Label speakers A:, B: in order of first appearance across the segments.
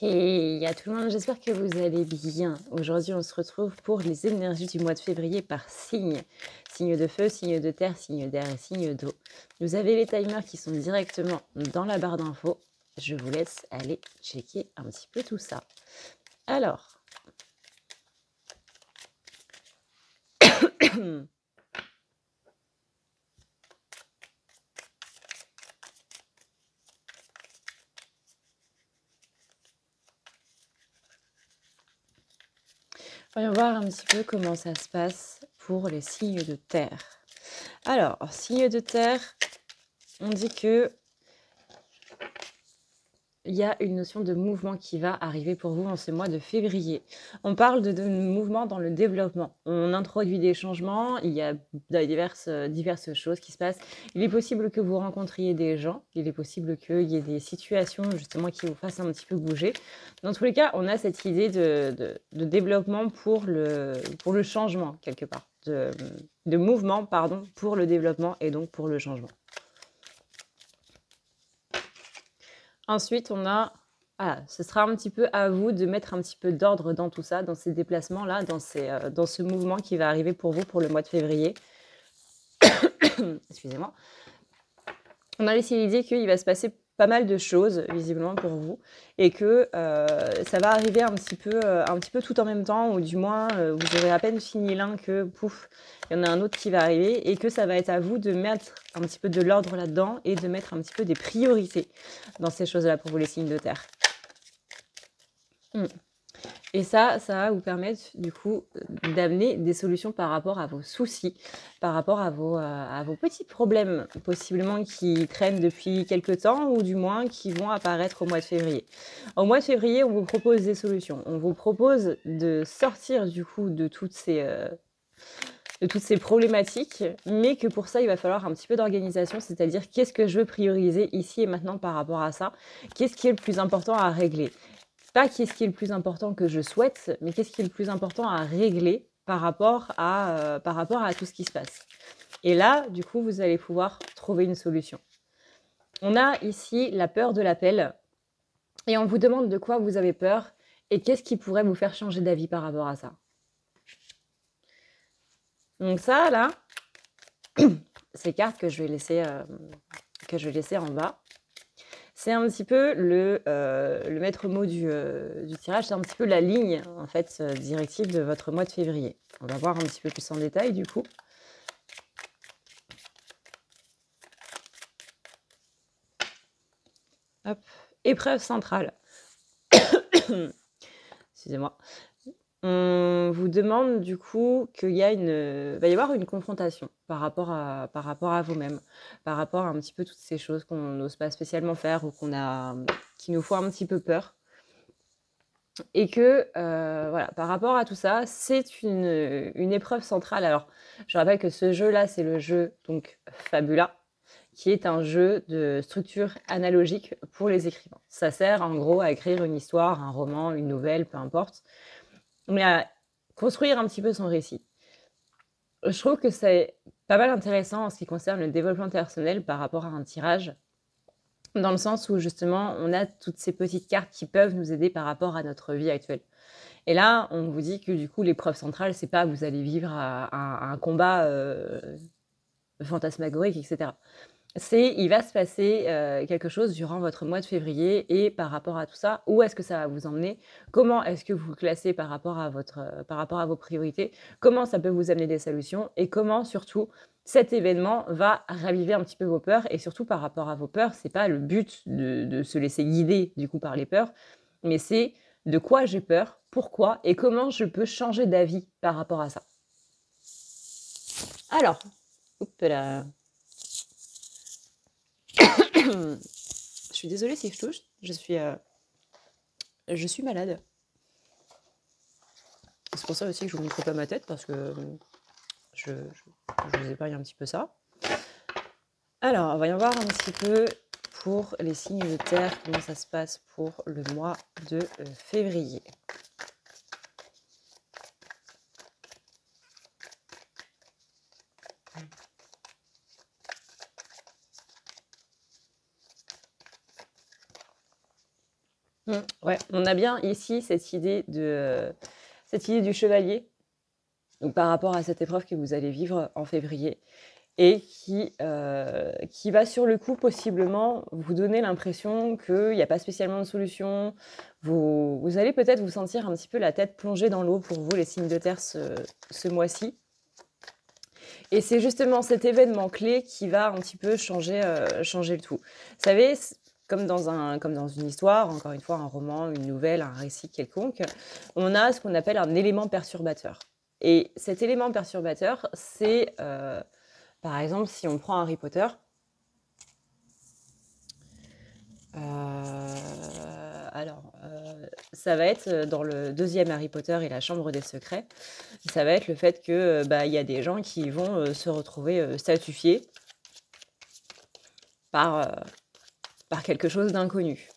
A: Hey, à tout le monde, j'espère que vous allez bien. Aujourd'hui, on se retrouve pour les énergies du mois de février par signe. Signe de feu, signe de terre, signe d'air et signe d'eau. Vous avez les timers qui sont directement dans la barre d'infos. Je vous laisse aller checker un petit peu tout ça. Alors, voyons voir un petit peu comment ça se passe pour les signes de terre. Alors, signe de terre, on dit que il y a une notion de mouvement qui va arriver pour vous en ce mois de février. On parle de mouvement dans le développement. On introduit des changements, il y a diverses choses qui se passent. Il est possible que vous rencontriez des gens, il est possible qu'il y ait des situations justement qui vous fassent un petit peu bouger. Dans tous les cas, on a cette idée de développement pour le changement, quelque part. De mouvement, pardon, pour le développement et donc pour le changement. Ensuite, on a ce sera un petit peu à vous de mettre un petit peu d'ordre dans tout ça, dans ces déplacements-là, dans ce mouvement qui va arriver pour vous pour le mois de février. Excusez-moi. On a laissé l'idée qu'il va se passer pas mal de choses visiblement pour vous et que, ça va arriver un petit peu tout en même temps ou du moins, vous aurez à peine fini l'un que pouf, il y en a un autre qui va arriver et que ça va être à vous de mettre un petit peu de l'ordre là-dedans et de mettre un petit peu des priorités dans ces choses-là pour vous les signes de terre. Et ça va vous permettre du coup, d'amener des solutions par rapport à vos soucis, par rapport à vos petits problèmes possiblement qui traînent depuis quelque temps ou du moins qui vont apparaître au mois de février. Au mois de février, on vous propose des solutions. On vous propose de sortir du coup de toutes ces problématiques, mais que pour ça, il va falloir un petit peu d'organisation, c'est-à-dire qu'est-ce que je veux prioriser ici et maintenant par rapport à ça? Qu'est-ce qui est le plus important à régler? Pas qu'est-ce qui est le plus important que je souhaite, mais qu'est-ce qui est le plus important à régler par rapport à tout ce qui se passe. Et là, du coup, vous allez pouvoir trouver une solution. On a ici la peur de l'appel et on vous demande de quoi vous avez peur et qu'est-ce qui pourrait vous faire changer d'avis par rapport à ça. Donc ça, là, ces cartes que je vais laisser en bas. C'est un petit peu le maître mot du tirage, c'est un petit peu la ligne, en fait, directive de votre mois de février. On va voir un petit peu plus en détail, du coup. Hop, épreuve centrale. Excusez-moi. On vous demande du coup qu'il y a va y avoir une confrontation par rapport à vous-même, par rapport à un petit peu toutes ces choses qu'on n'ose pas spécialement faire ou qui nous font un petit peu peur. Et que, voilà, par rapport à tout ça, c'est une épreuve centrale. Alors, je rappelle que ce jeu-là, c'est le jeu donc Fabula, qui est un jeu de structure analogique pour les écrivains. Ça sert en gros à écrire une histoire, un roman, une nouvelle, peu importe, mais à construire un petit peu son récit. Je trouve que c'est pas mal intéressant en ce qui concerne le développement personnel par rapport à un tirage, dans le sens où justement, on a toutes ces petites cartes qui peuvent nous aider par rapport à notre vie actuelle. Et là, on vous dit que du coup, l'épreuve centrale, c'est pas vous allez vivre un combat fantasmagorique, etc. Il va se passer quelque chose durant votre mois de février et par rapport à tout ça, où est-ce que ça va vous emmener? Comment est-ce que vous vous classez par rapport à par rapport à vos priorités? Comment ça peut vous amener des solutions? Et comment surtout cet événement va raviver un petit peu vos peurs? Et surtout par rapport à vos peurs, c'est pas le but de se laisser guider du coup par les peurs, mais c'est de quoi j'ai peur, pourquoi et comment je peux changer d'avis par rapport à ça. Alors, oups là. Je suis désolée si je touche, je suis malade. C'est pour ça aussi que je vous montre pas ma tête parce que je vous épargne un petit peu ça. Alors, voyons voir un petit peu pour les signes de terre, comment ça se passe pour le mois de février. Ouais, on a bien ici cette idée du chevalier, donc par rapport à cette épreuve que vous allez vivre en février et qui va sur le coup possiblement vous donner l'impression qu'il y a pas spécialement de solution. Vous allez peut-être vous sentir un petit peu la tête plongée dans l'eau pour vous, les signes de terre, ce mois-ci. Et c'est justement cet événement clé qui va un petit peu changer le tout. Vous savez, comme dans une histoire, encore une fois, un roman, une nouvelle, un récit quelconque, on a ce qu'on appelle un élément perturbateur. Et cet élément perturbateur, c'est, par exemple, si on prend Harry Potter, ça va être dans le deuxième Harry Potter et la Chambre des Secrets, ça va être le fait que y a des gens qui vont se retrouver statufiés par quelque chose d'inconnu.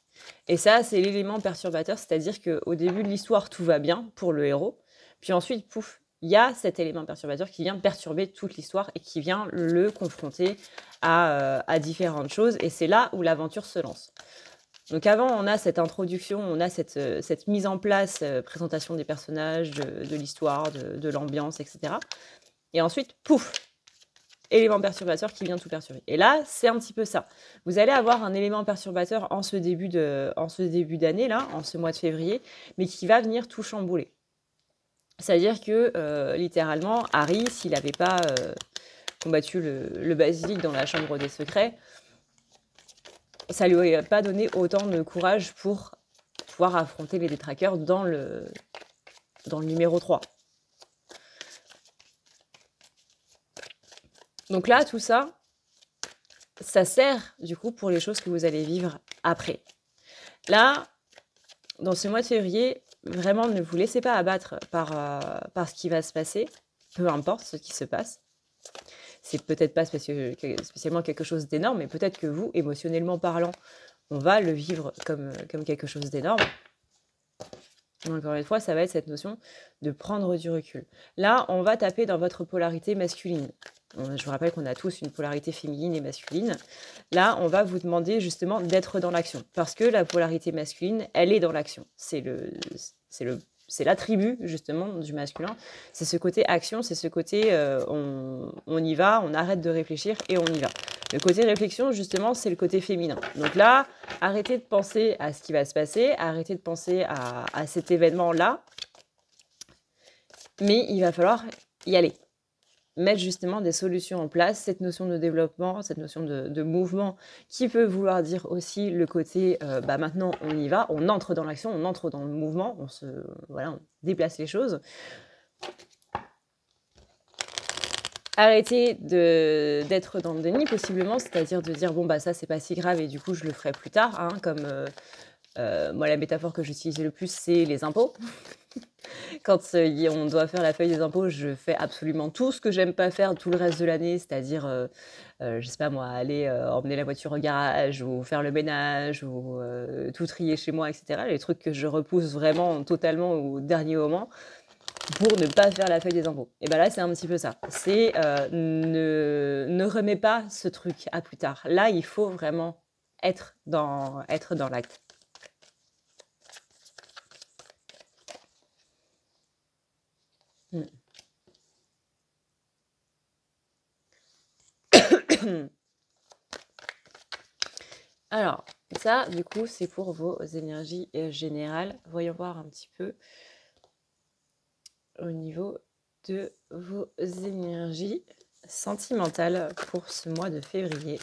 A: Et ça, c'est l'élément perturbateur, c'est-à-dire qu'au début de l'histoire, tout va bien pour le héros, puis ensuite, pouf, il y a cet élément perturbateur qui vient perturber toute l'histoire et qui vient le confronter à différentes choses, et c'est là où l'aventure se lance. Donc avant, on a cette introduction, on a cette mise en place, présentation des personnages, de l'histoire, de l'ambiance, etc. Et ensuite, pouf, élément perturbateur qui vient tout perturber. Et là, c'est un petit peu ça. Vous allez avoir un élément perturbateur en ce début d'année, là, en ce mois de février, mais qui va venir tout chambouler. C'est-à-dire que, littéralement, Harry, s'il n'avait pas combattu le basilic dans la chambre des secrets, ça lui aurait pas donné autant de courage pour pouvoir affronter les détraqueurs dans le numéro 3. Donc là, tout ça, ça sert du coup pour les choses que vous allez vivre après. Là, dans ce mois de février, vraiment ne vous laissez pas abattre par ce qui va se passer, peu importe ce qui se passe. C'est peut-être pas spécialement quelque chose d'énorme, mais peut-être que vous, émotionnellement parlant, on va le vivre comme quelque chose d'énorme. Encore une fois, ça va être cette notion de prendre du recul. Là, on va taper dans votre polarité masculine. Je vous rappelle qu'on a tous une polarité féminine et masculine. Là, on va vous demander justement d'être dans l'action. Parce que la polarité masculine, elle est dans l'action. C'est l'attribut justement du masculin. C'est ce côté action, c'est ce côté on y va, on arrête de réfléchir et on y va. Le côté réflexion, justement, c'est le côté féminin. Donc là, arrêtez de penser à ce qui va se passer, arrêtez de penser à cet événement-là, mais il va falloir y aller. Mettre justement des solutions en place, cette notion de développement, cette notion de mouvement qui peut vouloir dire aussi le côté maintenant on y va, on entre dans l'action, on entre dans le mouvement, on déplace les choses. Arrêtez d'être dans le déni possiblement, c'est-à-dire de dire bon ça c'est pas si grave et du coup je le ferai plus tard, hein, comme moi la métaphore que j'utilise le plus c'est les impôts. Quand on doit faire la feuille des impôts, je fais absolument tout ce que j'aime pas faire tout le reste de l'année, c'est-à-dire, je sais pas moi, aller emmener la voiture au garage ou faire le ménage ou tout trier chez moi, etc. Les trucs que je repousse vraiment totalement au dernier moment pour ne pas faire la feuille des impôts. Et là, c'est un petit peu ça. C'est ne remets pas ce truc à plus tard. Là, il faut vraiment être dans l'acte. Alors, ça, du coup, c'est pour vos énergies générales. Voyons voir un petit peu au niveau de vos énergies sentimentales pour ce mois de février.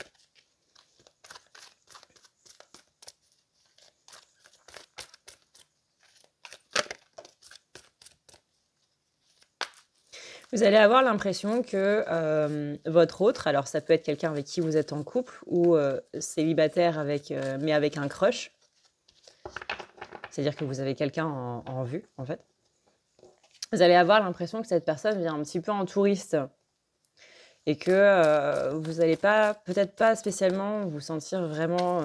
A: Vous allez avoir l'impression que votre autre, alors ça peut être quelqu'un avec qui vous êtes en couple ou célibataire mais avec un crush, c'est-à-dire que vous avez quelqu'un en vue, en fait. Vous allez avoir l'impression que cette personne vient un petit peu en touriste et que vous n'allez peut-être pas spécialement vous sentir vraiment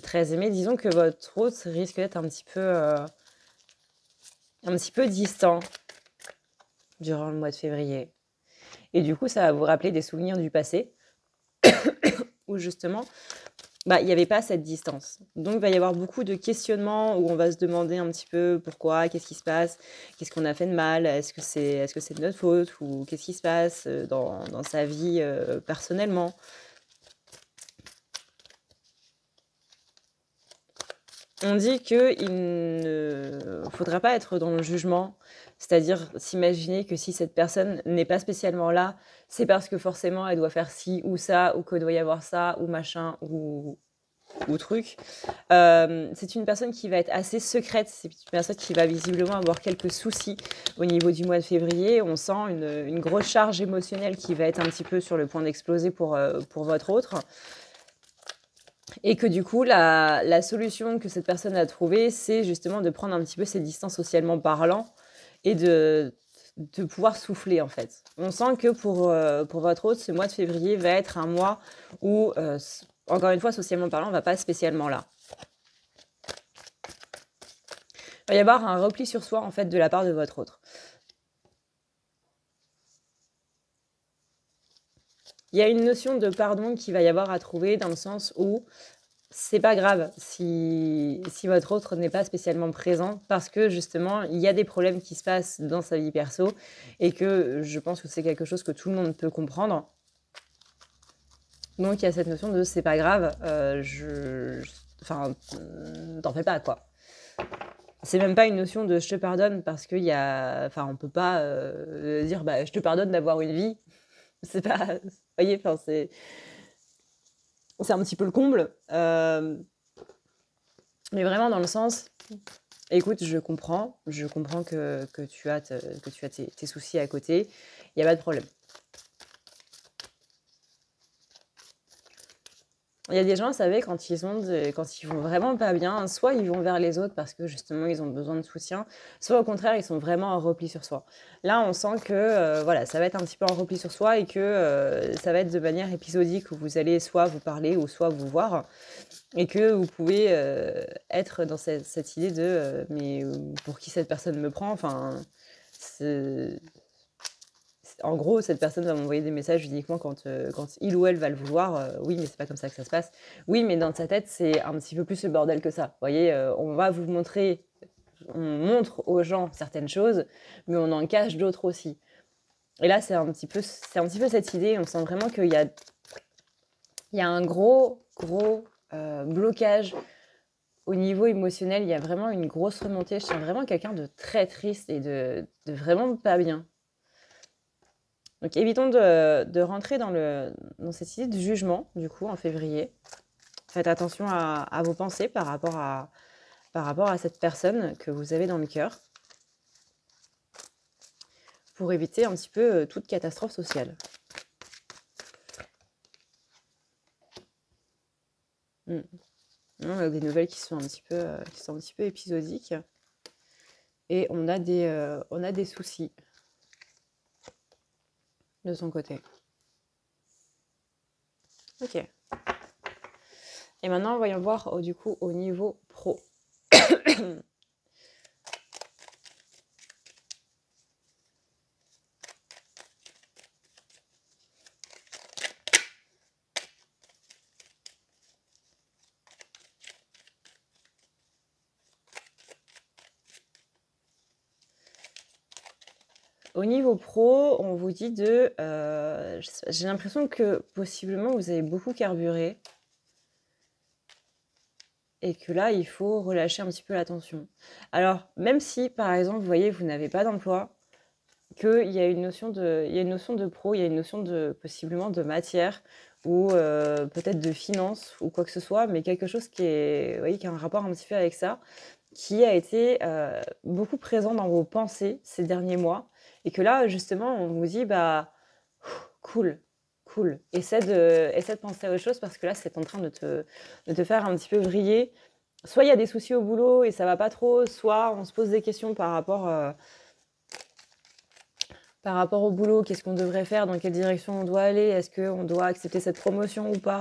A: très aimé. Disons que votre autre risque d'être un petit peu distant durant le mois de février. Et du coup, ça va vous rappeler des souvenirs du passé où justement, bah, il y avait pas cette distance. Donc il va y avoir beaucoup de questionnements où on va se demander un petit peu pourquoi, qu'est-ce qui se passe, qu'est-ce qu'on a fait de mal, est-ce que c'est de notre faute ou qu'est-ce qui se passe, dans sa vie, personnellement. On dit qu'il ne faudra pas être dans le jugement, c'est-à-dire s'imaginer que si cette personne n'est pas spécialement là, c'est parce que forcément elle doit faire ci ou ça, ou qu'il doit y avoir ça, ou machin, ou truc. C'est une personne qui va être assez secrète, c'est une personne qui va visiblement avoir quelques soucis au niveau du mois de février. On sent une grosse charge émotionnelle qui va être un petit peu sur le point d'exploser pour votre autre. Et que du coup, la solution que cette personne a trouvée, c'est justement de prendre un petit peu ses distances socialement parlant et de pouvoir souffler, en fait. On sent que pour votre autre, ce mois de février va être un mois où, encore une fois, socialement parlant, on ne va pas spécialement là. Il va y avoir un repli sur soi, en fait, de la part de votre autre. Il y a une notion de pardon qu'il va y avoir à trouver dans le sens où c'est pas grave si votre autre n'est pas spécialement présent parce que justement, il y a des problèmes qui se passent dans sa vie perso et que je pense que c'est quelque chose que tout le monde peut comprendre. Donc il y a cette notion de c'est pas grave, enfin, t'en fais pas quoi. C'est même pas une notion de je te pardonne parce qu'il y a, enfin, on peut pas dire bah je te pardonne d'avoir une vie. C'est pas, vous voyez, enfin c'est un petit peu le comble. Mais vraiment dans le sens, écoute, je comprends que tu as tes soucis à côté, il y a pas de problème. Il y a des gens, vous savez, quand ils vont vraiment pas bien, soit ils vont vers les autres parce que justement ils ont besoin de soutien, soit au contraire ils sont vraiment en repli sur soi. Là, on sent que voilà, ça va être un petit peu en repli sur soi et que ça va être de manière épisodique où vous allez soit vous parler ou soit vous voir et que vous pouvez être dans cette idée de mais pour qui cette personne me prend, enfin, en gros, cette personne va m'envoyer des messages uniquement quand il ou elle va le vouloir. Oui, mais c'est pas comme ça que ça se passe. Oui, mais dans sa tête, c'est un petit peu plus le bordel que ça. Vous voyez, on va vous montrer, on montre aux gens certaines choses, mais on en cache d'autres aussi. Et là, c'est un petit peu cette idée. On sent vraiment qu'il y a un gros blocage au niveau émotionnel. Il y a vraiment une grosse remontée. Je sens vraiment quelqu'un de très triste et de vraiment pas bien. Donc évitons de rentrer dans cette idée de jugement, du coup, en février. Faites attention à vos pensées par rapport à cette personne que vous avez dans le cœur, pour éviter un petit peu toute catastrophe sociale. On a des nouvelles qui sont un petit peu épisodiques. Et on a des soucis de son côté. Ok. Et maintenant, voyons voir du coup au niveau pro. Au niveau pro, on vous dit j'ai l'impression que possiblement vous avez beaucoup carburé et que là, il faut relâcher un petit peu la tension. Alors, même si, par exemple, vous voyez, vous n'avez pas d'emploi, qu'il y a une notion de pro, il y a une notion possiblement de matière ou peut-être de finance ou quoi que ce soit, mais quelque chose qui a un rapport un petit peu avec ça, qui a été beaucoup présent dans vos pensées ces derniers mois et que là, justement, on vous dit, bah, cool, essaie de penser à autre chose parce que là, c'est en train de te faire un petit peu vriller. Soit il y a des soucis au boulot et ça va pas trop, soit on se pose des questions par rapport au boulot, qu'est-ce qu'on devrait faire, dans quelle direction on doit aller, est-ce qu'on doit accepter cette promotion ou pas,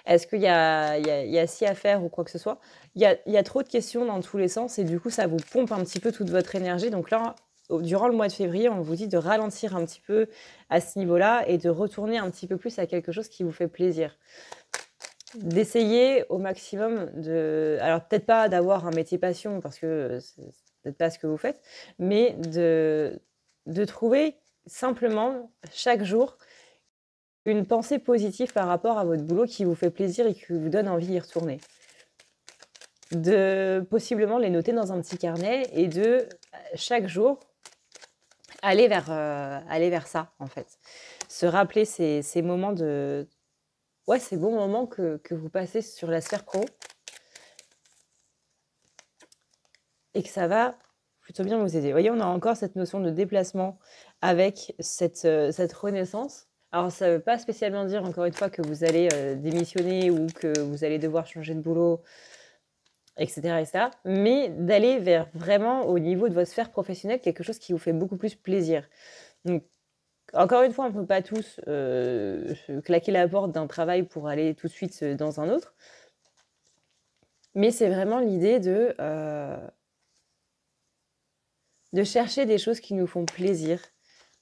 A: est-ce qu'il y a ci à faire ou quoi que ce soit. Il y a trop de questions dans tous les sens et du coup, ça vous pompe un petit peu toute votre énergie. Donc là, durant le mois de février, on vous dit de ralentir un petit peu à ce niveau-là et de retourner un petit peu plus à quelque chose qui vous fait plaisir. d'essayer au maximum de alors peut-être pas d'avoir un métier passion parce que c'est peut-être pas ce que vous faites, mais de trouver simplement chaque jour une pensée positive par rapport à votre boulot qui vous fait plaisir et qui vous donne envie d'y retourner. De possiblement les noter dans un petit carnet et de, chaque jour, aller vers ça, en fait. Se rappeler ces moments de ouais, ces bons moments que vous passez sur la sphère pro et que ça va plutôt bien vous aider. Vous voyez, on a encore cette notion de déplacement avec cette renaissance. Alors ça ne veut pas spécialement dire, encore une fois, que vous allez, démissionner ou que vous allez devoir changer de boulot et cetera, mais d'aller vers vraiment, au niveau de votre sphère professionnelle, quelque chose qui vous fait beaucoup plus plaisir. Donc encore une fois, on ne peut pas tous, se claquer la porte d'un travail pour aller tout de suite, dans un autre, mais c'est vraiment l'idée de chercher des choses qui nous font plaisir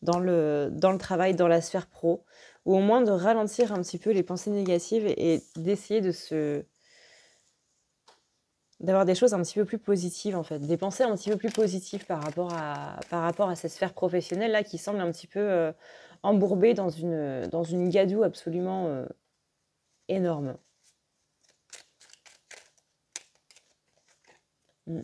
A: dans le travail, dans la sphère pro, ou au moins de ralentir un petit peu les pensées négatives et d'essayer d'avoir des choses un petit peu plus positives, en fait, des pensées un petit peu plus positives par rapport à cette sphère professionnelle-là qui semble un petit peu, embourbée dans une gadoue absolument, énorme. Mmh.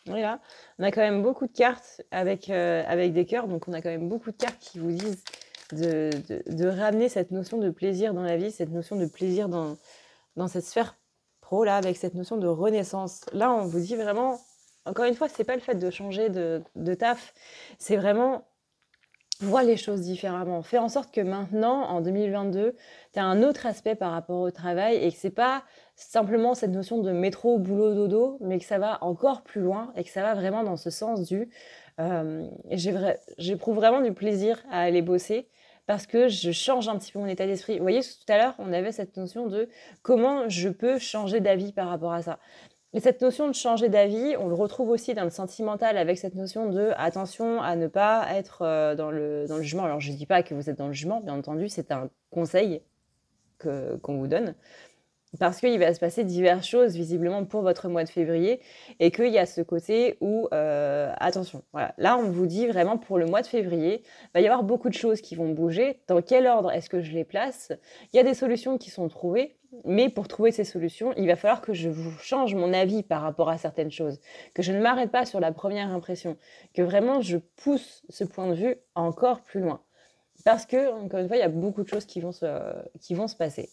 A: Oui, là, on a quand même beaucoup de cartes avec des cœurs, donc on a quand même beaucoup de cartes qui vous disent de ramener cette notion de plaisir dans la vie, cette notion de plaisir dans cette sphère pro, là, avec cette notion de renaissance. Là, on vous dit vraiment, encore une fois, c'est pas le fait de changer de taf, c'est vraiment vois les choses différemment. Fais en sorte que maintenant, en 2022, tu as un autre aspect par rapport au travail et que c'est pas simplement cette notion de métro, boulot, dodo, mais que ça va encore plus loin et que ça va vraiment dans ce sens du j'éprouve vraiment du plaisir à aller bosser parce que je change un petit peu mon état d'esprit. Vous voyez, tout à l'heure, on avait cette notion de comment je peux changer d'avis par rapport à ça. Et cette notion de changer d'avis, on le retrouve aussi dans le sentimental avec cette notion de attention à ne pas être dans le jugement. Alors, je ne dis pas que vous êtes dans le jugement, bien entendu, c'est un conseil qu'on vous donne. Parce qu'il va se passer diverses choses visiblement pour votre mois de février et qu'il y a ce côté où, attention, voilà, là on vous dit vraiment pour le mois de février, il va y avoir beaucoup de choses qui vont bouger. Dans quel ordre est-ce que je les place? Il y a des solutions qui sont trouvées, mais pour trouver ces solutions, il va falloir que je vous change mon avis par rapport à certaines choses, que je ne m'arrête pas sur la première impression, que vraiment je pousse ce point de vue encore plus loin. Parce que, encore une fois, il y a beaucoup de choses qui vont se passer.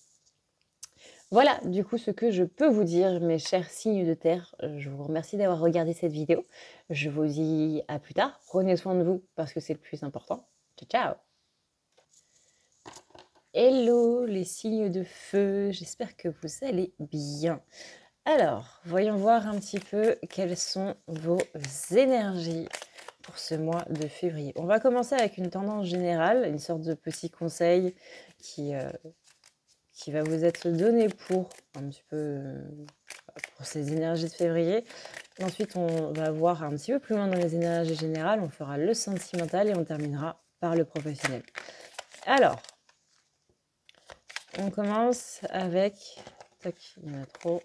A: Voilà, du coup, ce que je peux vous dire, mes chers signes de terre. Je vous remercie d'avoir regardé cette vidéo. Je vous dis à plus tard. Prenez soin de vous parce que c'est le plus important. Ciao, ciao! Hello les signes de feu, j'espère que vous allez bien. Alors, voyons voir un petit peu quelles sont vos énergies pour ce mois de février. On va commencer avec une tendance générale, une sorte de petit conseil qui va vous être donné pour un petit peu pour ces énergies de février. Ensuite, on va voir un petit peu plus loin dans les énergies générales. On fera le sentimental et on terminera par le professionnel. Alors, on commence avec... Tac, il y en a trop.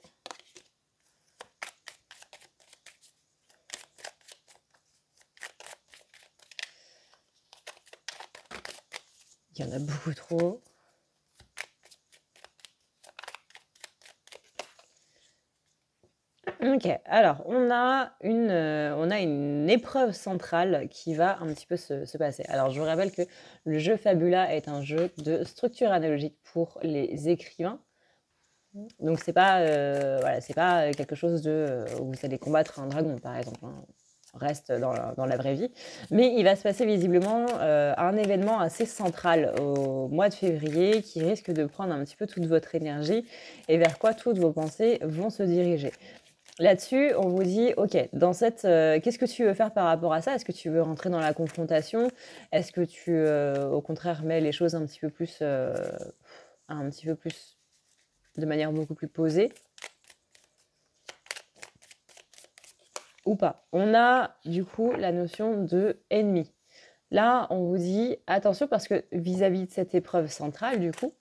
A: Il y en a beaucoup trop. Ok, alors on a une épreuve centrale qui va un petit peu se passer. Alors je vous rappelle que le jeu Fabula est un jeu de structure analogique pour les écrivains. Donc c'est pas, voilà, c'est pas quelque chose où vous allez combattre un dragon par exemple, hein. On reste dans la vraie vie. Mais il va se passer visiblement un événement assez central au mois de février qui risque de prendre un petit peu toute votre énergie et vers quoi toutes vos pensées vont se diriger. Là-dessus, on vous dit, OK, qu'est-ce que tu veux faire par rapport à ça? Est-ce que tu veux rentrer dans la confrontation? Est-ce que tu, au contraire, mets les choses un petit peu plus de manière beaucoup plus posée? Ou pas? On a, du coup, la notion de ennemi. Là, on vous dit, attention, parce que vis-à-vis de cette épreuve centrale, du coup,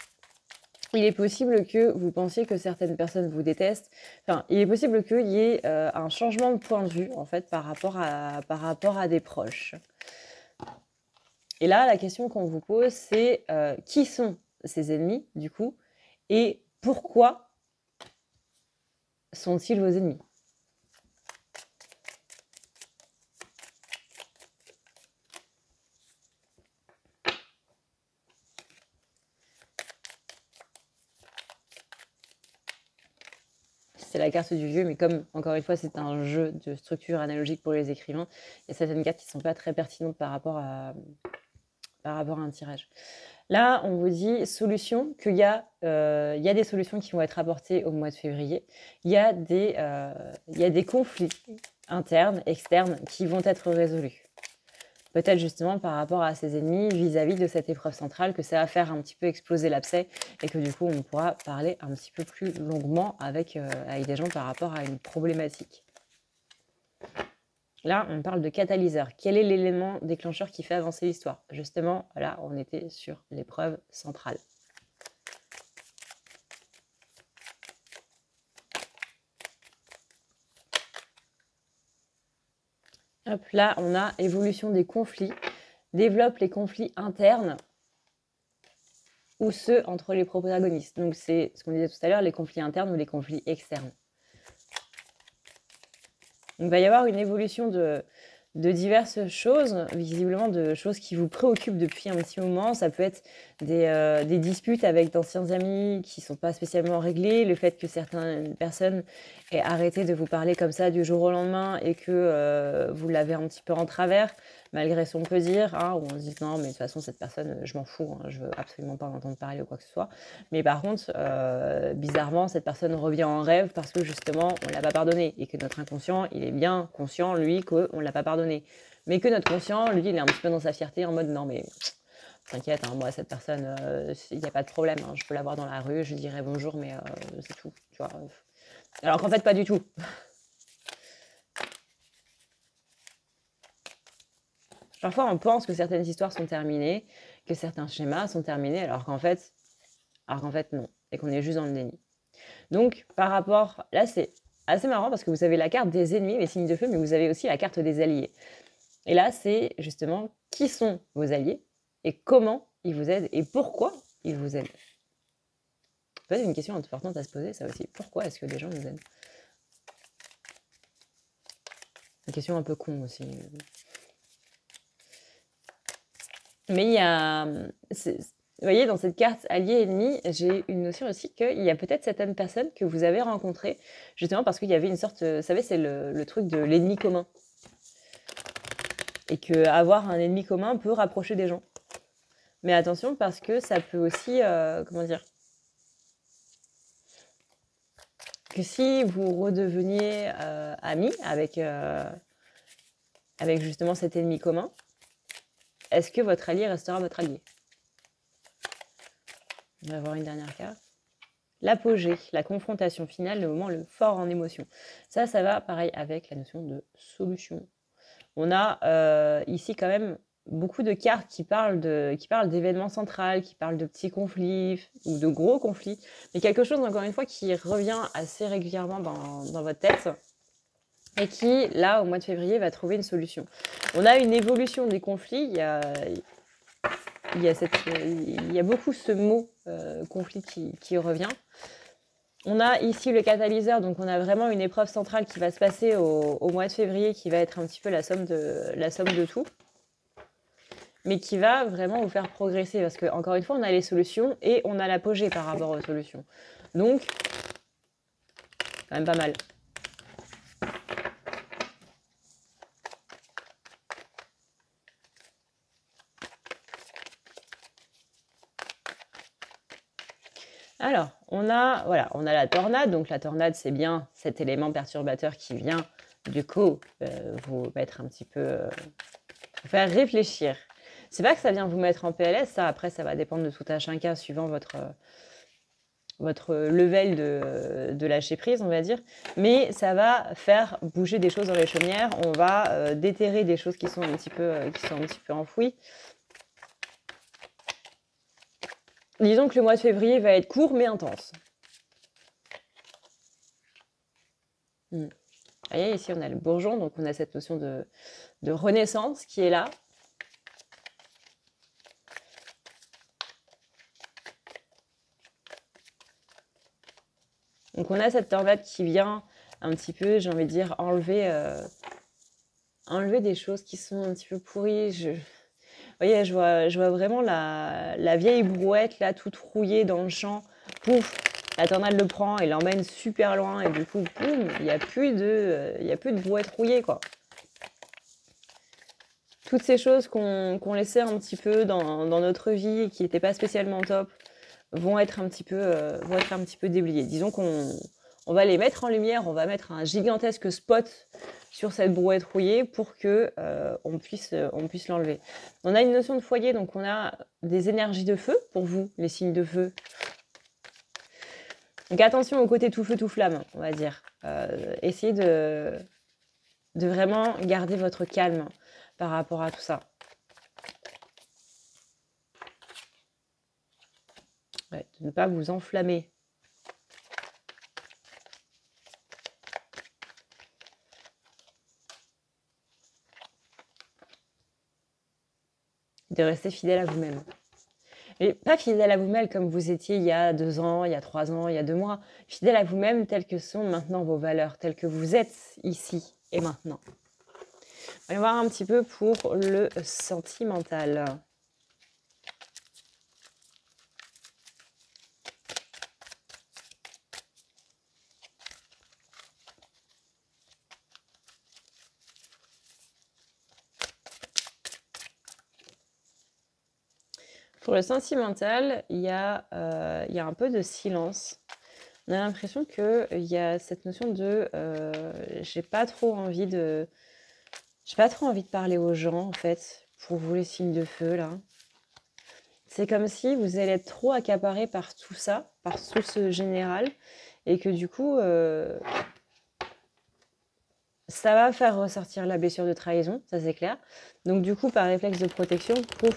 A: il est possible que vous pensiez que certaines personnes vous détestent. Enfin, il est possible qu'il y ait un changement de point de vue, en fait, par rapport à des proches. Et là, la question qu'on vous pose, c'est qui sont ces ennemis, du coup, et pourquoi sont-ils vos ennemis? C'est la carte du vieux, mais comme, encore une fois, c'est un jeu de structure analogique pour les écrivains, il y a certaines cartes qui ne sont pas très pertinentes par rapport à un tirage. Là, on vous dit solution, qu'il y a des solutions qui vont être apportées au mois de février. Il y a des conflits internes, externes, qui vont être résolus. Peut-être justement par rapport à ses ennemis vis-à-vis de cette épreuve centrale, que ça va faire un petit peu exploser l'abcès et que du coup, on pourra parler un petit peu plus longuement avec des gens par rapport à une problématique. Là, on parle de catalyseur. Quel est l'élément déclencheur qui fait avancer l'histoire? Justement, là, on était sur l'épreuve centrale. Hop, là, on a évolution des conflits. Développe les conflits internes ou ceux entre les protagonistes. Donc, c'est ce qu'on disait tout à l'heure, les conflits internes ou les conflits externes. Il va y avoir une évolution de diverses choses, visiblement de choses qui vous préoccupent depuis un petit moment. Ça peut être des disputes avec d'anciens amis qui ne sont pas spécialement réglées, le fait que certaines personnes aient arrêté de vous parler comme ça du jour au lendemain et que vous l'avez un petit peu en travers, malgré son plaisir, hein, où on se dit non, mais de toute façon, cette personne, je m'en fous, hein, je veux absolument pas en entendre parler ou quoi que ce soit. Mais par contre, bizarrement, cette personne revient en rêve parce que justement, on ne l'a pas pardonné et que notre inconscient, il est bien conscient, lui, qu'on ne l'a pas pardonné. Mais que notre conscient, lui, il est un petit peu dans sa fierté en mode non, mais t'inquiète, hein, moi, cette personne, il n'y a pas de problème, hein, je peux la voir dans la rue, je lui dirai bonjour, mais c'est tout. Tu vois. Alors qu'en fait, pas du tout. Parfois, on pense que certaines histoires sont terminées, que certains schémas sont terminés, alors qu'en fait, non, et qu'on est juste dans le déni. Donc, par rapport, là, c'est assez marrant parce que vous avez la carte des ennemis, les signes de feu, mais vous avez aussi la carte des alliés. Et là, c'est justement qui sont vos alliés et comment ils vous aident et pourquoi ils vous aident. C'est une question importante à se poser, ça aussi. Pourquoi est-ce que les gens vous aident? Une question un peu con aussi. Mais il y a... Vous voyez, dans cette carte allié-ennemi, j'ai une notion aussi qu'il y a peut-être certaines personnes que vous avez rencontrées, justement parce qu'il y avait une sorte... Vous savez, c'est le truc de l'ennemi commun. Et qu'avoir un ennemi commun peut rapprocher des gens. Mais attention, parce que ça peut aussi... comment dire? Que si vous redeveniez amis avec justement cet ennemi commun, est-ce que votre allié restera votre allié? On va voir une dernière carte. L'apogée, la confrontation finale, le moment le fort en émotion. Ça va pareil avec la notion de solution. On a ici quand même beaucoup de cartes qui parlent d'événements centrales, qui parlent de petits conflits ou de gros conflits, mais quelque chose, encore une fois, qui revient assez régulièrement dans votre tête et qui, là, au mois de février, va trouver une solution. On a une évolution des conflits. Il y a beaucoup ce mot conflit qui revient. On a ici le catalyseur, donc on a vraiment une épreuve centrale qui va se passer au mois de février, qui va être un petit peu la somme de tout, mais qui va vraiment vous faire progresser, parce que encore une fois, on a les solutions et on a l'apogée par rapport aux solutions. Donc, quand même pas mal. Alors, on a la tornade. Donc la tornade, c'est bien cet élément perturbateur qui vient, du coup, vous mettre un petit peu... vous faire réfléchir. C'est pas que ça vient vous mettre en PLS, ça, après, ça va dépendre de tout à chacun, suivant votre level de lâcher prise, on va dire. Mais ça va faire bouger des choses dans les chaumières. On va déterrer des choses qui sont un petit peu enfouies. Disons que le mois de février va être court mais intense. Vous voyez, ici, on a le bourgeon, donc on a cette notion de renaissance qui est là. Donc on a cette tornade qui vient un petit peu, j'ai envie de dire, enlever des choses qui sont un petit peu pourries. Vous voyez, je vois vraiment la vieille brouette, là, toute rouillée dans le champ. Pouf, la tornade le prend et l'emmène super loin. Et du coup, boum, il n'y a plus de brouette rouillée, quoi. Toutes ces choses qu'on laissait un petit peu dans notre vie et qui n'étaient pas spécialement top vont être un petit peu déblayées. Disons qu'on va les mettre en lumière, on va mettre un gigantesque spot sur cette brouette rouillée pour que on puisse l'enlever. On a une notion de foyer, donc on a des énergies de feu pour vous, les signes de feu. Donc attention au côté tout feu, tout flamme, on va dire. Essayez de vraiment garder votre calme par rapport à tout ça. Ouais, de ne pas vous enflammer. De rester fidèle à vous-même. Et pas fidèle à vous-même comme vous étiez il y a 2 ans, il y a 3 ans, il y a 2 mois. Fidèle à vous-même telles que sont maintenant vos valeurs, telles que vous êtes ici et maintenant. On va voir un petit peu pour le sentimental. Pour le sentimental, il y a un peu de silence. On a l'impression qu'il y a cette notion de j'ai pas trop envie de parler aux gens, en fait, pour vous les signes de feu, là. C'est comme si vous allez être trop accaparé par tout ça, par tout ce général, et que du coup, ça va faire ressortir la blessure de trahison, ça c'est clair. Donc du coup, par réflexe de protection, pouf,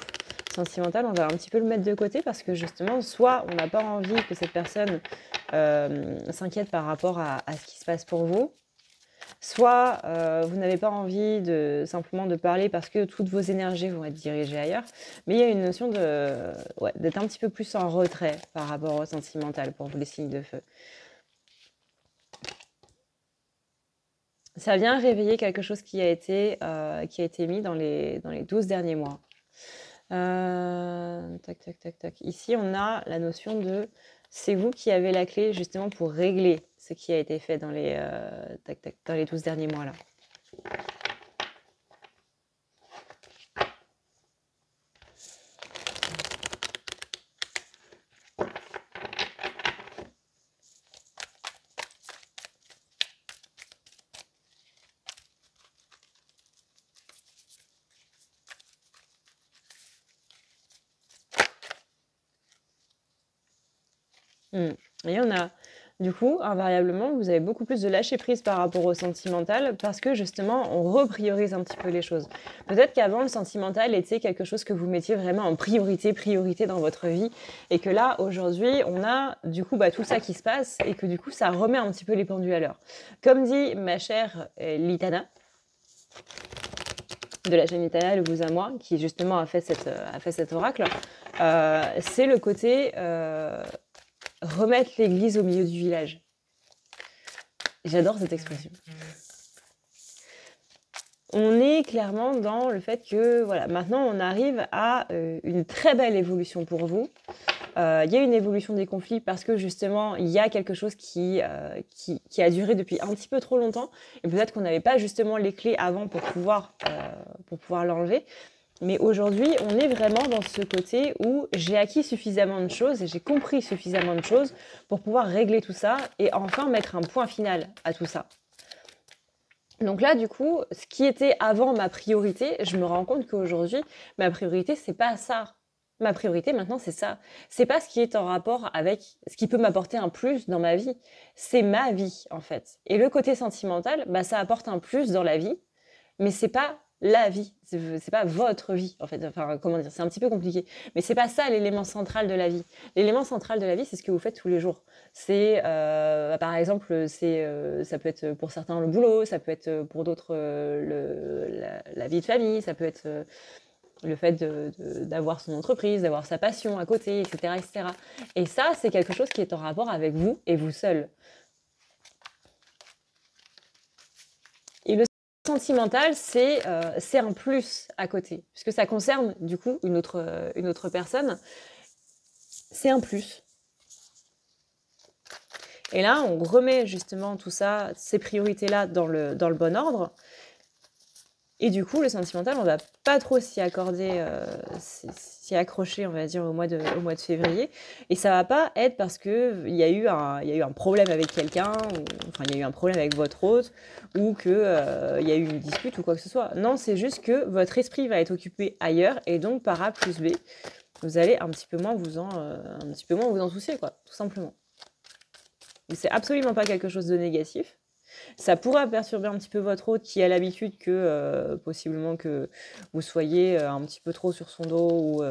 A: sentimental, on va un petit peu le mettre de côté parce que justement, soit on n'a pas envie que cette personne s'inquiète par rapport à ce qui se passe pour vous, soit vous n'avez pas envie simplement de parler parce que toutes vos énergies vont être dirigées ailleurs. Mais il y a une notion d'être un petit peu plus en retrait par rapport au sentimental pour vous les signes de feu. Ça vient réveiller quelque chose qui a été mis dans les 12 derniers mois. Tac, tac, tac, tac. Ici, on a la notion de c'est vous qui avez la clé justement pour régler ce qui a été fait dans les 12 derniers mois là. Et on a, du coup, invariablement, vous avez beaucoup plus de lâcher prise par rapport au sentimental parce que justement, on repriorise un petit peu les choses. Peut-être qu'avant, le sentimental était quelque chose que vous mettiez vraiment en priorité dans votre vie et que là, aujourd'hui, on a du coup tout ça qui se passe et que du coup, ça remet un petit peu les pendules à l'heure. Comme dit ma chère Litana, de la chaîne Litana, le vous à moi, qui justement a fait cet oracle, c'est le côté remettre l'église au milieu du village. J'adore cette expression. On est clairement dans le fait que voilà, maintenant on arrive à une très belle évolution pour vous. Il y a une évolution des conflits parce que justement il y a quelque chose qui a duré depuis un petit peu trop longtemps et peut-être qu'on n'avait pas justement les clés avant pour pouvoir l'enlever. Mais aujourd'hui, on est vraiment dans ce côté où j'ai acquis suffisamment de choses et j'ai compris suffisamment de choses pour pouvoir régler tout ça et enfin mettre un point final à tout ça. Donc là, du coup, ce qui était avant ma priorité, je me rends compte qu'aujourd'hui, ma priorité, c'est pas ça. Ma priorité maintenant, c'est ça. C'est pas ce qui est en rapport avec ce qui peut m'apporter un plus dans ma vie. C'est ma vie, en fait. Et le côté sentimental, ça apporte un plus dans la vie, mais c'est pas la vie, c'est pas votre vie, en fait. Enfin, comment dire? C'est un petit peu compliqué, mais c'est pas ça l'élément central de la vie. L'élément central de la vie, c'est ce que vous faites tous les jours. C'est, par exemple, ça peut être pour certains le boulot, ça peut être pour d'autres la vie de famille, ça peut être le fait d'avoir son entreprise, d'avoir sa passion à côté, etc., etc. Et ça, c'est quelque chose qui est en rapport avec vous et vous seul. Et le sentimental, c'est un plus à côté, puisque ça concerne du coup une autre personne. C'est un plus. Et là, on remet justement tout ça, ces priorités-là dans le bon ordre. Et du coup, le sentimental, on va pas trop s'y accorder, s'y accrocher, on va dire, au mois de février. Et ça va pas être parce qu'il y a eu un problème avec quelqu'un, enfin, il y a eu un problème avec votre hôte, ou qu'il y a eu une dispute ou quoi que ce soit. Non, c'est juste que votre esprit va être occupé ailleurs, et donc par A plus B, vous allez un petit peu moins vous en soucier, quoi, tout simplement. Mais c'est absolument pas quelque chose de négatif. Ça pourra perturber un petit peu votre hôte qui a l'habitude que possiblement que vous soyez un petit peu trop sur son dos ou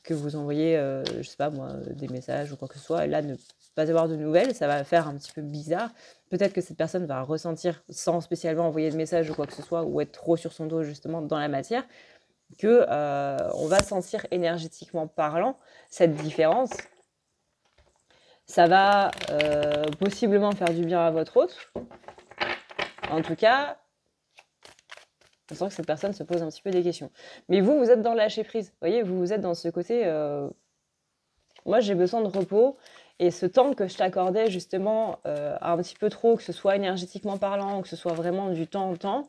A: que vous envoyez, je sais pas moi, des messages ou quoi que ce soit. Et là, ne pas avoir de nouvelles, ça va faire un petit peu bizarre. Peut-être que cette personne va ressentir, sans spécialement envoyer de messages ou quoi que ce soit, ou être trop sur son dos justement dans la matière, que on va sentir énergétiquement parlant cette différence. Ça va possiblement faire du bien à votre hôte. En tout cas, on sent que cette personne se pose un petit peu des questions. Mais vous, vous êtes dans le lâcher-prise. Vous voyez, vous êtes dans ce côté, moi j'ai besoin de repos. Et ce temps que je t'accordais justement un petit peu trop, que ce soit énergétiquement parlant, que ce soit vraiment du temps en temps,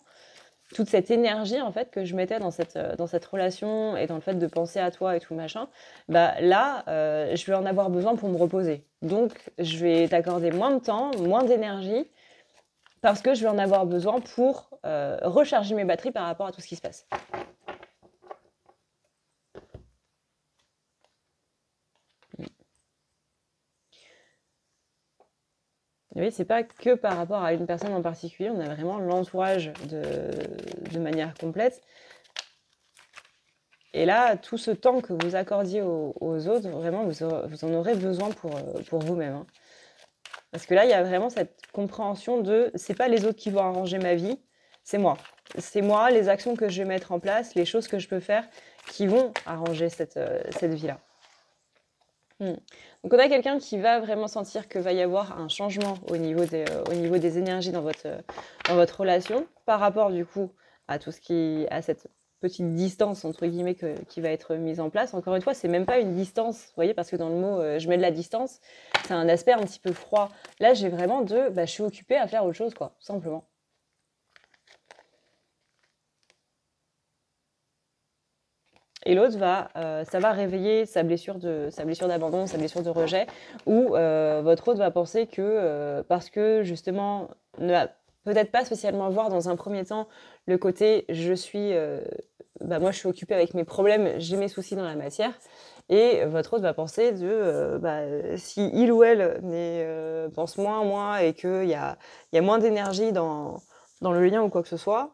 A: toute cette énergie en fait que je mettais dans cette relation et dans le fait de penser à toi et tout machin, bah là, je vais en avoir besoin pour me reposer. Donc, je vais t'accorder moins de temps, moins d'énergie, parce que je vais en avoir besoin pour recharger mes batteries par rapport à tout ce qui se passe. Oui, c'est pas que par rapport à une personne en particulier, on a vraiment l'entourage de manière complète. Et là, tout ce temps que vous accordiez aux autres, vraiment, vous en aurez besoin pour vous-même. Hein. Parce que là, il y a vraiment cette compréhension de c'est pas les autres qui vont arranger ma vie, c'est moi. C'est moi, les actions que je vais mettre en place, les choses que je peux faire qui vont arranger cette vie-là. Donc on a quelqu'un qui va vraiment sentir qu'il va y avoir un changement au niveau des énergies dans votre relation par rapport du coup à tout ce qui à cette petite distance entre guillemets qui va être mise en place. Encore une fois, c'est même pas une distance, vous voyez, parce que dans le mot je mets de la distance, c'est un aspect un petit peu froid. Là, j'ai vraiment je suis occupée à faire autre chose, quoi, tout simplement. Et l'autre ça va réveiller sa blessure d'abandon, sa blessure de rejet, où votre autre va penser que parce que justement ne va peut-être pas spécialement voir dans un premier temps le côté moi je suis occupée avec mes problèmes, j'ai mes soucis dans la matière, et votre autre va penser si il ou elle pense moins à moi et qu'il y a moins d'énergie dans le lien ou quoi que ce soit.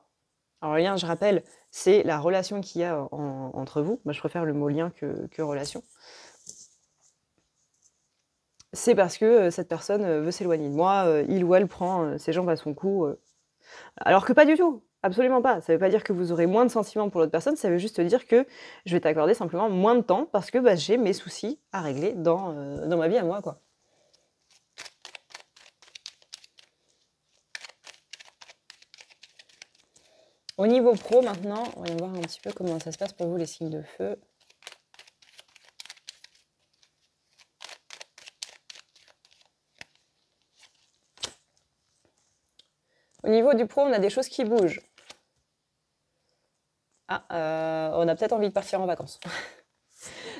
A: Alors le lien, je rappelle, c'est la relation qu'il y a entre vous. Moi, je préfère le mot lien que relation. C'est parce que cette personne veut s'éloigner de moi, il ou elle prend ses jambes à son cou. Alors que pas du tout, absolument pas. Ça veut pas dire que vous aurez moins de sentiments pour l'autre personne, ça veut juste dire que je vais t'accorder simplement moins de temps parce que j'ai mes soucis à régler dans ma vie à moi, quoi. Au niveau pro, maintenant, on va voir un petit peu comment ça se passe pour vous, les signes de feu. Au niveau du pro, on a des choses qui bougent. On a peut-être envie de partir en vacances.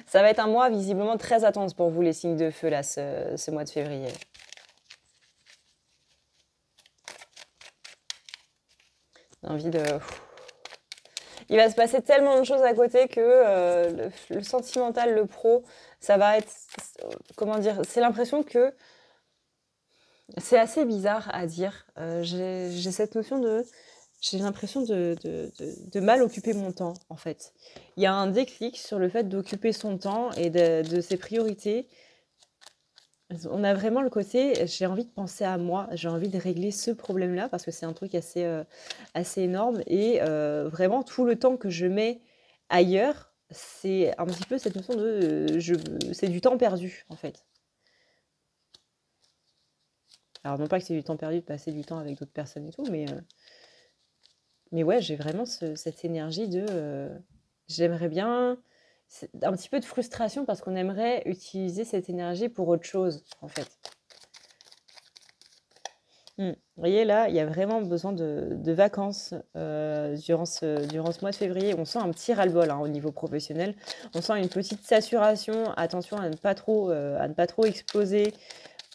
A: Ça va être un mois visiblement très intense pour vous, les signes de feu, là, ce mois de février. Envie de... Il va se passer tellement de choses à côté que le sentimental, le pro, ça va être... Comment dire? C'est l'impression que... C'est assez bizarre à dire. J'ai cette notion de... j'ai l'impression de mal occuper mon temps, en fait. Il y a un déclic sur le fait d'occuper son temps et de ses priorités. On a vraiment le côté, j'ai envie de penser à moi, j'ai envie de régler ce problème-là parce que c'est un truc assez énorme et vraiment tout le temps que je mets ailleurs, c'est un petit peu cette notion de, c'est du temps perdu, en fait. Alors non pas que c'est du temps perdu de passer du temps avec d'autres personnes et tout, mais ouais, j'ai vraiment cette énergie de, j'aimerais bien c'est un petit peu de frustration parce qu'on aimerait utiliser cette énergie pour autre chose, en fait. Vous voyez là, il y a vraiment besoin de vacances, durant ce mois de février. On sent un petit ras-le-bol, hein, au niveau professionnel. On sent une petite saturation, attention à ne pas trop exploser.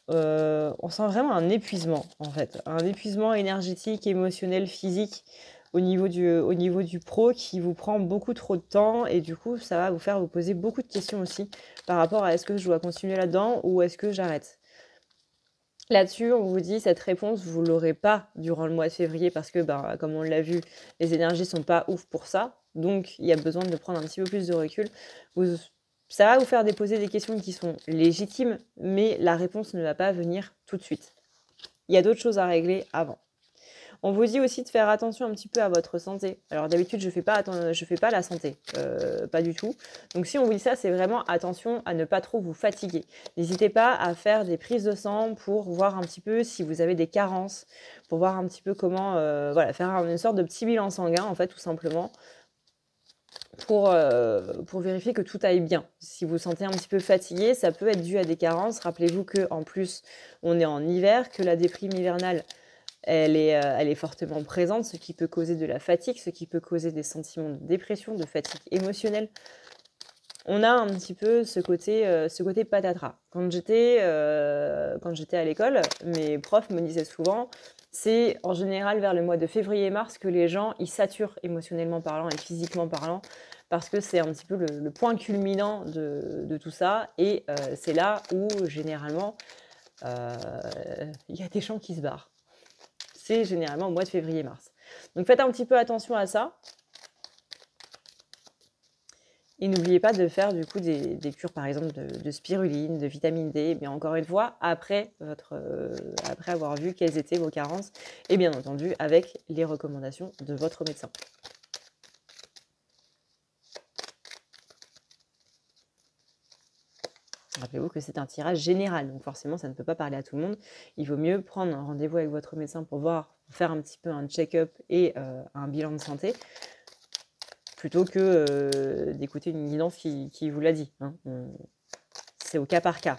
A: On sent vraiment un épuisement, en fait. Un épuisement énergétique, émotionnel, physique au niveau du pro qui vous prend beaucoup trop de temps et du coup, ça va vous faire vous poser beaucoup de questions aussi par rapport à est-ce que je dois continuer là-dedans ou est-ce que j'arrête? Là-dessus, on vous dit cette réponse, vous ne l'aurez pas durant le mois de février parce que, ben, comme on l'a vu, les énergies sont pas ouf pour ça. Donc, il y a besoin de prendre un petit peu plus de recul. Vous Ça va vous faire déposer des questions qui sont légitimes, mais la réponse ne va pas venir tout de suite. Il y a d'autres choses à régler avant. On vous dit aussi de faire attention un petit peu à votre santé. Alors d'habitude, je fais pas la santé, pas du tout. Donc si on vous dit ça, c'est vraiment attention à ne pas trop vous fatiguer. N'hésitez pas à faire des prises de sang pour voir un petit peu si vous avez des carences, pour voir un petit peu comment, voilà, faire une sorte de petit bilan sanguin, en fait, tout simplement, pour vérifier que tout aille bien. Si vous vous sentez un petit peu fatigué, ça peut être dû à des carences. Rappelez-vous qu'en plus, on est en hiver, que la déprime hivernale, elle est fortement présente, ce qui peut causer de la fatigue, ce qui peut causer des sentiments de dépression, de fatigue émotionnelle. On a un petit peu ce côté patatras. Quand j'étais à l'école, mes profs me disaient souvent, c'est en général vers le mois de février-mars que les gens, ils saturent émotionnellement parlant et physiquement parlant, parce que c'est un petit peu le point culminant de tout ça. Et c'est là où, généralement, il y a des gens qui se barrent. C'est généralement au mois de février-mars. Donc faites un petit peu attention à ça. Et n'oubliez pas de faire du coup des cures par exemple de spiruline, de vitamine D, mais encore une fois, après avoir vu quelles étaient vos carences et bien entendu avec les recommandations de votre médecin. Rappelez-vous que c'est un tirage général, donc forcément ça ne peut pas parler à tout le monde. Il vaut mieux prendre un rendez-vous avec votre médecin pour faire un petit peu un check-up et un bilan de santé, plutôt que d'écouter une guidance qui vous l'a dit, hein. C'est au cas par cas.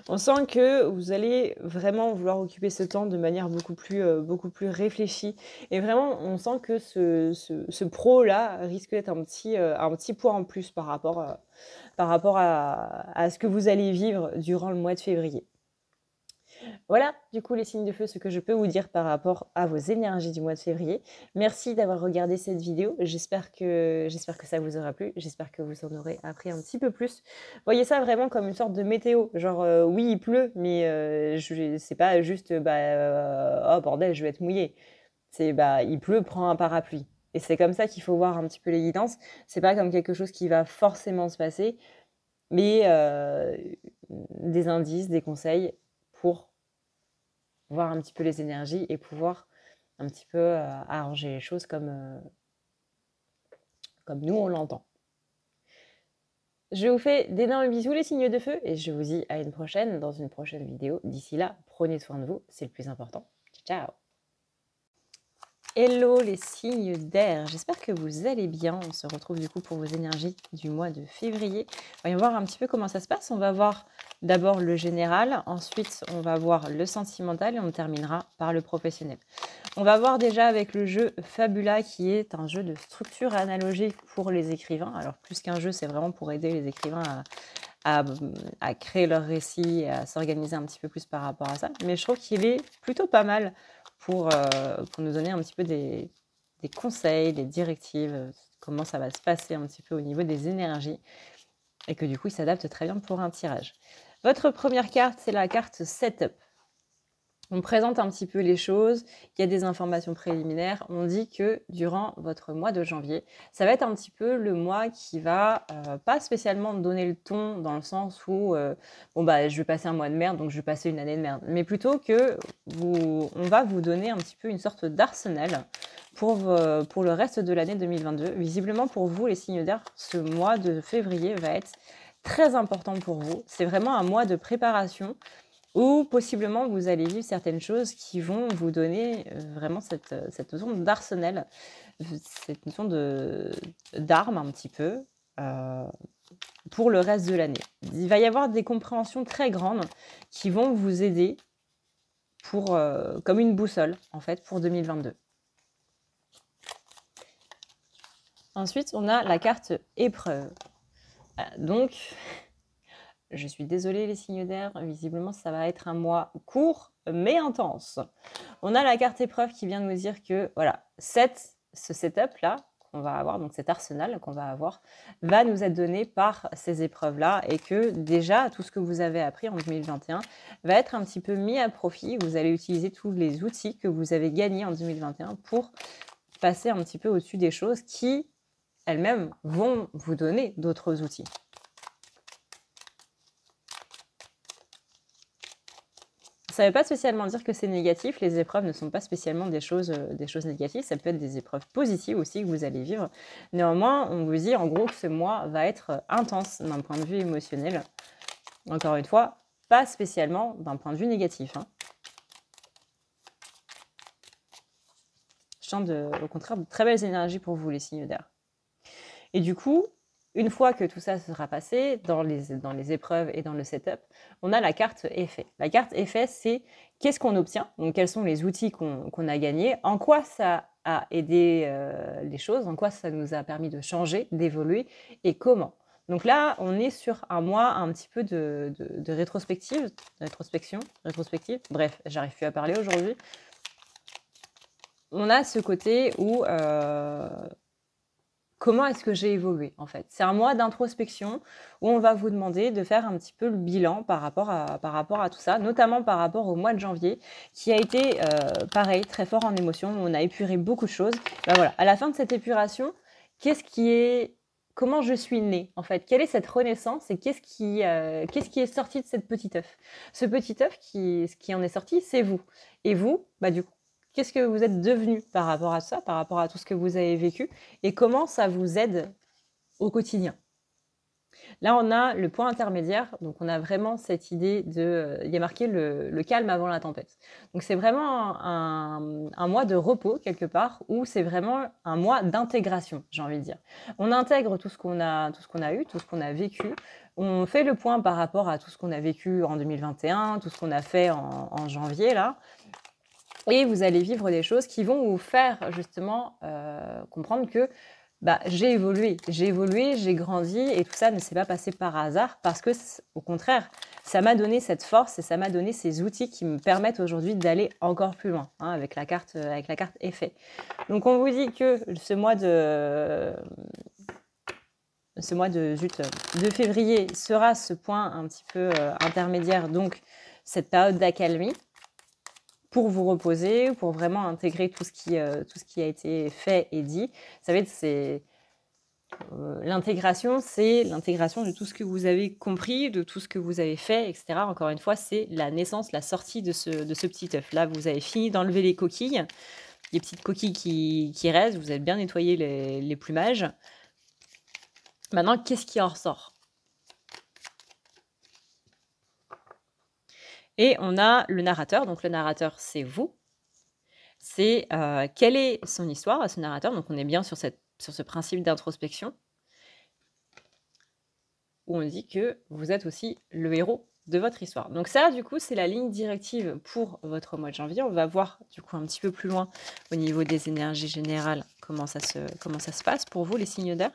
A: On sent que vous allez vraiment vouloir occuper ce temps de manière beaucoup plus réfléchie et vraiment on sent que ce pro-là risque d'être un petit poids en plus par rapport à ce que vous allez vivre durant le mois de février. Voilà, du coup, les signes de feu, ce que je peux vous dire par rapport à vos énergies du mois de février. Merci d'avoir regardé cette vidéo. J'espère que ça vous aura plu. J'espère que vous en aurez appris un petit peu plus. Voyez ça vraiment comme une sorte de météo. Genre, oui, il pleut, mais c'est pas juste, oh bordel, je vais être mouillé. C'est, il pleut, prends un parapluie. Et c'est comme ça qu'il faut voir un petit peu les guidances. C'est pas comme quelque chose qui va forcément se passer, mais des indices, des conseils pour voir un petit peu les énergies et pouvoir un petit peu arranger les choses comme nous on l'entend. Je vous fais d'énormes bisous les signes de feu et je vous dis à une prochaine dans une prochaine vidéo. D'ici là, prenez soin de vous, c'est le plus important. Ciao! Hello les signes d'air, j'espère que vous allez bien. On se retrouve du coup pour vos énergies du mois de février. Voyons voir un petit peu comment ça se passe. On va voir d'abord le général, ensuite on va voir le sentimental et on terminera par le professionnel. On va voir déjà avec le jeu Fabula qui est un jeu de structure analogique pour les écrivains. Alors plus qu'un jeu, c'est vraiment pour aider les écrivains à créer leur récit et à s'organiser un petit peu plus par rapport à ça. Mais je trouve qu'il est plutôt pas mal pour nous donner un petit peu des conseils, des directives, comment ça va se passer un petit peu au niveau des énergies et que du coup, il s'adapte très bien pour un tirage. Votre première carte, c'est la carte Setup. On présente un petit peu les choses, il y a des informations préliminaires. On dit que durant votre mois de janvier, ça va être un petit peu le mois qui va pas spécialement donner le ton dans le sens où bon bah je vais passer un mois de merde donc je vais passer une année de merde, mais plutôt que on va vous donner un petit peu une sorte d'arsenal pour le reste de l'année 2022. Visiblement pour vous les signes d'air, ce mois de février va être très important pour vous. C'est vraiment un mois de préparation ou possiblement, vous allez vivre certaines choses qui vont vous donner vraiment cette notion d'arsenal, cette notion d'arme un petit peu euh, pour le reste de l'année. Il va y avoir des compréhensions très grandes qui vont vous aider pour, comme une boussole, en fait, pour 2022. Ensuite, on a la carte épreuve. Donc, je suis désolée les signes d'air, visiblement ça va être un mois court mais intense. On a la carte épreuve qui vient nous dire que voilà, ce setup là qu'on va avoir, donc cet arsenal qu'on va avoir, va nous être donné par ces épreuves là et que déjà tout ce que vous avez appris en 2021 va être un petit peu mis à profit. Vous allez utiliser tous les outils que vous avez gagnés en 2021 pour passer un petit peu au-dessus des choses qui elles-mêmes vont vous donner d'autres outils. Ça ne veut pas spécialement dire que c'est négatif. Les épreuves ne sont pas spécialement des choses négatives. Ça peut être des épreuves positives aussi que vous allez vivre. Néanmoins, on vous dit en gros que ce mois va être intense d'un point de vue émotionnel. Encore une fois, pas spécialement d'un point de vue négatif. Je sens au contraire de très belles énergies pour vous, les signes d'air. Et du coup, une fois que tout ça sera passé, dans les épreuves et dans le setup, on a la carte effet. La carte effet, c'est qu'est-ce qu'on obtient, donc quels sont les outils qu'on a gagnés, en quoi ça a aidé les choses, en quoi ça nous a permis de changer, d'évoluer, et comment. Donc là, on est sur un mois un petit peu de rétrospective, bref, j'arrive plus à parler aujourd'hui. On a ce côté où comment est-ce que j'ai évolué en fait? C'est un mois d'introspection où on va vous demander de faire un petit peu le bilan par rapport à tout ça, notamment par rapport au mois de janvier qui a été pareil, très fort en émotion. On a épuré beaucoup de choses. Ben voilà, à la fin de cette épuration, comment je suis née en fait? Quelle est cette renaissance et qu'est-ce qui est sorti de cette petite œuf? Ce petit œuf ce qui en est sorti, c'est vous. Et vous, bah du coup, qu'est-ce que vous êtes devenu par rapport à ça, par rapport à tout ce que vous avez vécu et comment ça vous aide au quotidien? Là, on a le point intermédiaire, donc on a vraiment cette idée il y a marqué le calme avant la tempête. Donc c'est vraiment un mois de repos quelque part où c'est vraiment un mois d'intégration, j'ai envie de dire. On intègre tout ce qu'on a eu, tout ce qu'on a vécu. On fait le point par rapport à tout ce qu'on a vécu en 2021, tout ce qu'on a fait en janvier là. Et vous allez vivre des choses qui vont vous faire justement comprendre que bah, j'ai évolué, j'ai grandi et tout ça ne s'est pas passé par hasard parce que, au contraire, ça m'a donné cette force et ça m'a donné ces outils qui me permettent aujourd'hui d'aller encore plus loin avec la carte effet. Donc on vous dit que ce mois de février sera ce point un petit peu intermédiaire, donc cette période d'accalmie, pour vous reposer, pour vraiment intégrer tout ce qui a été fait et dit. Vous savez, l'intégration, c'est l'intégration de tout ce que vous avez compris, de tout ce que vous avez fait, etc. Encore une fois, c'est la naissance, la sortie de ce petit œuf. Là, vous avez fini d'enlever les coquilles, les petites coquilles qui restent, vous avez bien nettoyé les plumages. Maintenant, qu'est-ce qui en ressort ? Et on a le narrateur. Donc, le narrateur, c'est vous. C'est quelle est son histoire à ce narrateur. Donc, on est bien sur ce principe d'introspection où on dit que vous êtes aussi le héros de votre histoire. Donc ça, du coup, c'est la ligne directive pour votre mois de janvier. On va voir, du coup, un petit peu plus loin au niveau des énergies générales, comment ça se passe pour vous, les signes d'air.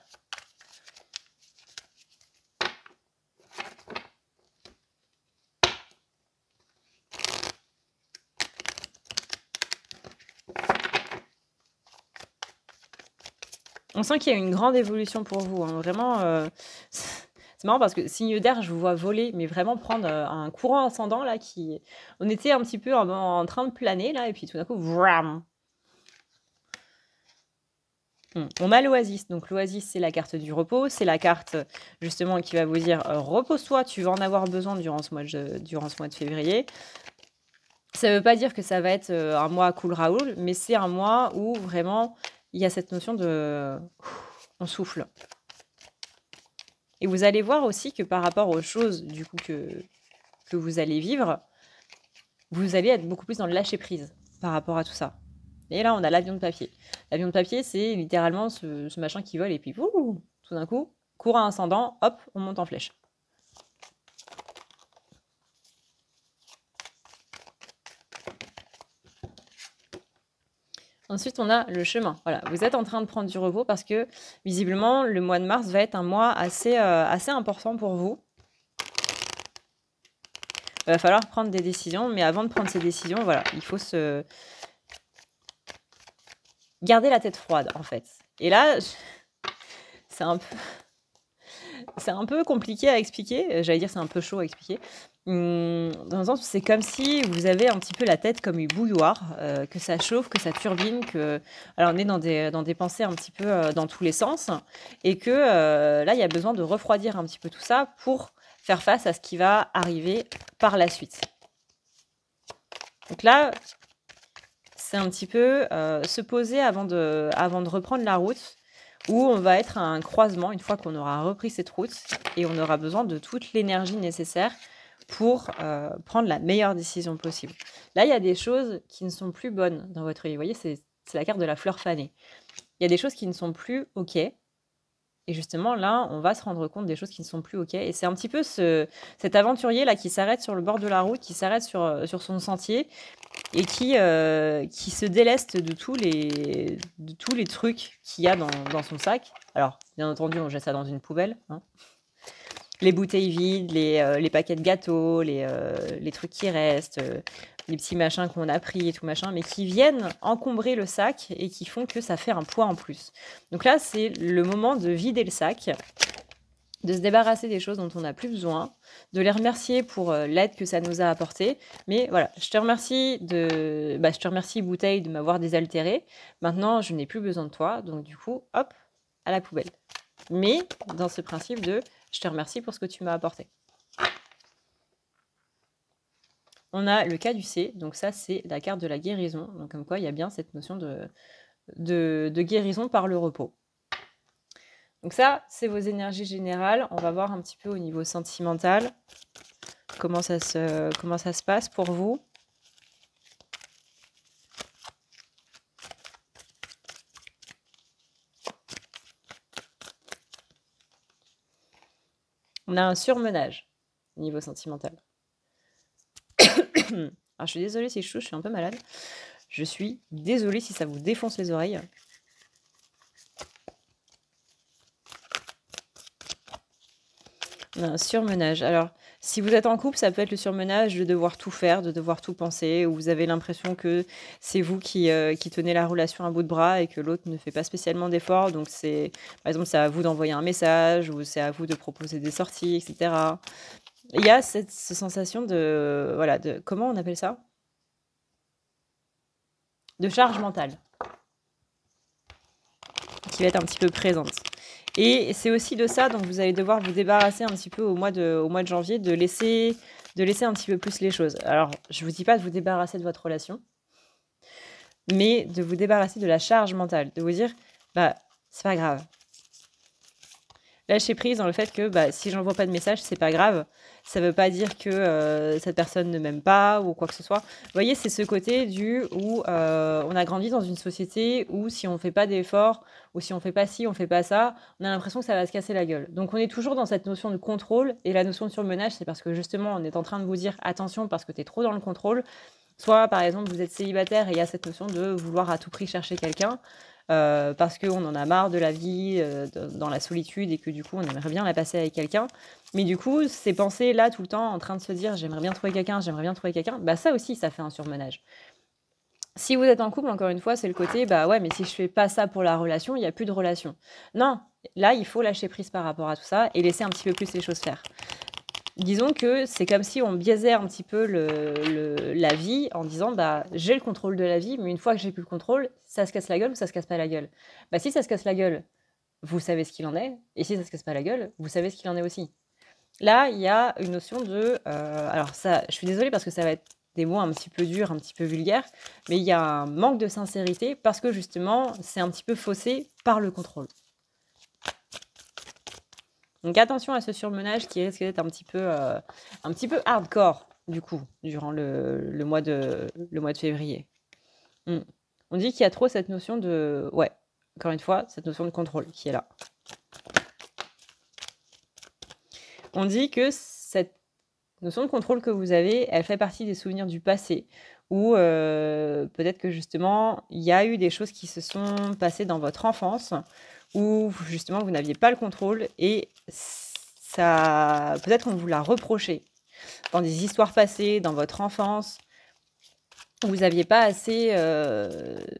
A: On sent qu'il y a une grande évolution pour vous. Vraiment, C'est marrant parce que signe d'air, je vous vois voler, mais vraiment prendre, un courant ascendant là qui on était un petit peu en train de planer là et puis tout d'un coup, vouam! On a l'oasis, donc l'oasis, c'est la carte du repos, c'est la carte, justement qui va vous dire, «Repose-toi, tu vas en avoir besoin durant ce mois de février». Ça veut pas dire que ça va être, un mois cool Raoul, mais c'est un mois où vraiment il y a cette notion de on souffle. Et vous allez voir aussi que par rapport aux choses du coup que vous allez vivre, vous allez être beaucoup plus dans le lâcher prise par rapport à tout ça. Et là, on a l'avion de papier. L'avion de papier, c'est littéralement ce machin qui vole et puis wouhou, tout d'un coup, courant ascendant, hop, on monte en flèche. Ensuite, on a le chemin. Voilà, vous êtes en train de prendre du repos parce que visiblement, le mois de mars va être un mois assez important pour vous. Il va falloir prendre des décisions, mais avant de prendre ces décisions, voilà, il faut se garder la tête froide, en fait. Et là, c'est un peu compliqué à expliquer. J'allais dire c'est un peu chaud à expliquer. Dans le sens où c'est comme si vous avez un petit peu la tête comme une bouilloire, que ça chauffe, que ça turbine, que alors on est dans des pensées un petit peu, dans tous les sens et que, là, il y a besoin de refroidir un petit peu tout ça pour faire face à ce qui va arriver par la suite. Donc là, c'est un petit peu, se poser avant de reprendre la route où on va être à un croisement une fois qu'on aura repris cette route et on aura besoin de toute l'énergie nécessaire pour, prendre la meilleure décision possible. Là, il y a des choses qui ne sont plus bonnes dans votre vie. Vous voyez, c'est la carte de la fleur fanée. Il y a des choses qui ne sont plus OK et justement là, on va se rendre compte des choses qui ne sont plus OK et c'est un petit peu cet aventurier là qui s'arrête sur le bord de la route, qui s'arrête sur son sentier et qui se déleste de tous les trucs qu'il y a dans son sac. Alors, bien entendu, on jette ça dans une poubelle, hein. Les bouteilles vides, les paquets de gâteaux, les trucs qui restent, les petits machins qu'on a pris et tout machin, mais qui viennent encombrer le sac et qui font que ça fait un poids en plus. Donc là, c'est le moment de vider le sac, de se débarrasser des choses dont on n'a plus besoin, de les remercier pour l'aide que ça nous a apporté. Mais voilà, je te remercie bouteille de m'avoir désaltéré. Maintenant, je n'ai plus besoin de toi, donc du coup, hop, à la poubelle. Mais dans ce principe de je te remercie pour ce que tu m'as apporté. On a le caducée, donc ça c'est la carte de la guérison. Donc comme quoi il y a bien cette notion de guérison par le repos. Donc ça, c'est vos énergies générales. On va voir un petit peu au niveau sentimental comment ça se passe pour vous. On a un surmenage au niveau sentimental. Alors, je suis désolée si je touche, je suis un peu malade. Je suis désolée si ça vous défonce les oreilles. On a un surmenage. Alors, si vous êtes en couple, ça peut être le surmenage de devoir tout faire, de devoir tout penser, où vous avez l'impression que c'est vous qui tenez la relation à bout de bras et que l'autre ne fait pas spécialement d'efforts. Donc, par exemple, c'est à vous d'envoyer un message ou c'est à vous de proposer des sorties, etc. Il y a cette sensation de comment on appelle ça? De charge mentale qui va être un petit peu présente. Et c'est aussi de ça dont vous allez devoir vous débarrasser un petit peu au mois de janvier, de laisser un petit peu plus les choses. Alors, je vous dis pas de vous débarrasser de votre relation, mais de vous débarrasser de la charge mentale, de vous dire, c'est pas grave. Lâcher prise dans le fait que si j'envoie pas de message, c'est pas grave. Ça veut pas dire que cette personne ne m'aime pas ou quoi que ce soit. Vous voyez, c'est ce côté où on a grandi dans une société où si on fait pas d'efforts ou si on fait pas ci, on fait pas ça, on a l'impression que ça va se casser la gueule. Donc on est toujours dans cette notion de contrôle et la notion de surmenage, c'est parce que justement on est en train de vous dire attention parce que tu es trop dans le contrôle. Soit par exemple vous êtes célibataire et il y a cette notion de vouloir à tout prix chercher quelqu'un. Parce qu'on en a marre de la vie, dans la solitude et que du coup on aimerait bien la passer avec quelqu'un. Mais du coup, ces pensées là tout le temps en train de se dire j'aimerais bien trouver quelqu'un, ça aussi ça fait un surmenage. Si vous êtes en couple, encore une fois, c'est le côté ouais mais si je fais pas ça pour la relation, il y a plus de relation. Non, là, il faut lâcher prise par rapport à tout ça et laisser un petit peu plus les choses faire. Disons que c'est comme si on biaisait un petit peu la vie en disant: «Bah, j'ai le contrôle de la vie, mais une fois que j'ai plus le contrôle, ça se casse la gueule ou ça se casse pas la gueule». Bah, si ça se casse la gueule, vous savez ce qu'il en est et si ça se casse pas la gueule, vous savez ce qu'il en est aussi. Là, il y a une notion de, alors ça, je suis désolée parce que ça va être des mots un petit peu durs, un petit peu vulgaires, mais il y a un manque de sincérité parce que justement, c'est un petit peu faussé par le contrôle. Donc attention à ce surmenage qui risque d'être un petit peu hardcore, du coup, durant le mois de février. On dit qu'il y a trop cette notion de ouais, encore une fois, cette notion de contrôle qui est là. On dit que cette notion de contrôle que vous avez, elle fait partie des souvenirs du passé ou peut-être que justement, il y a eu des choses qui se sont passées dans votre enfance où justement vous n'aviez pas le contrôle et ça peut-être qu'on vous l'a reproché dans des histoires passées, dans votre enfance, où vous n'aviez pas assez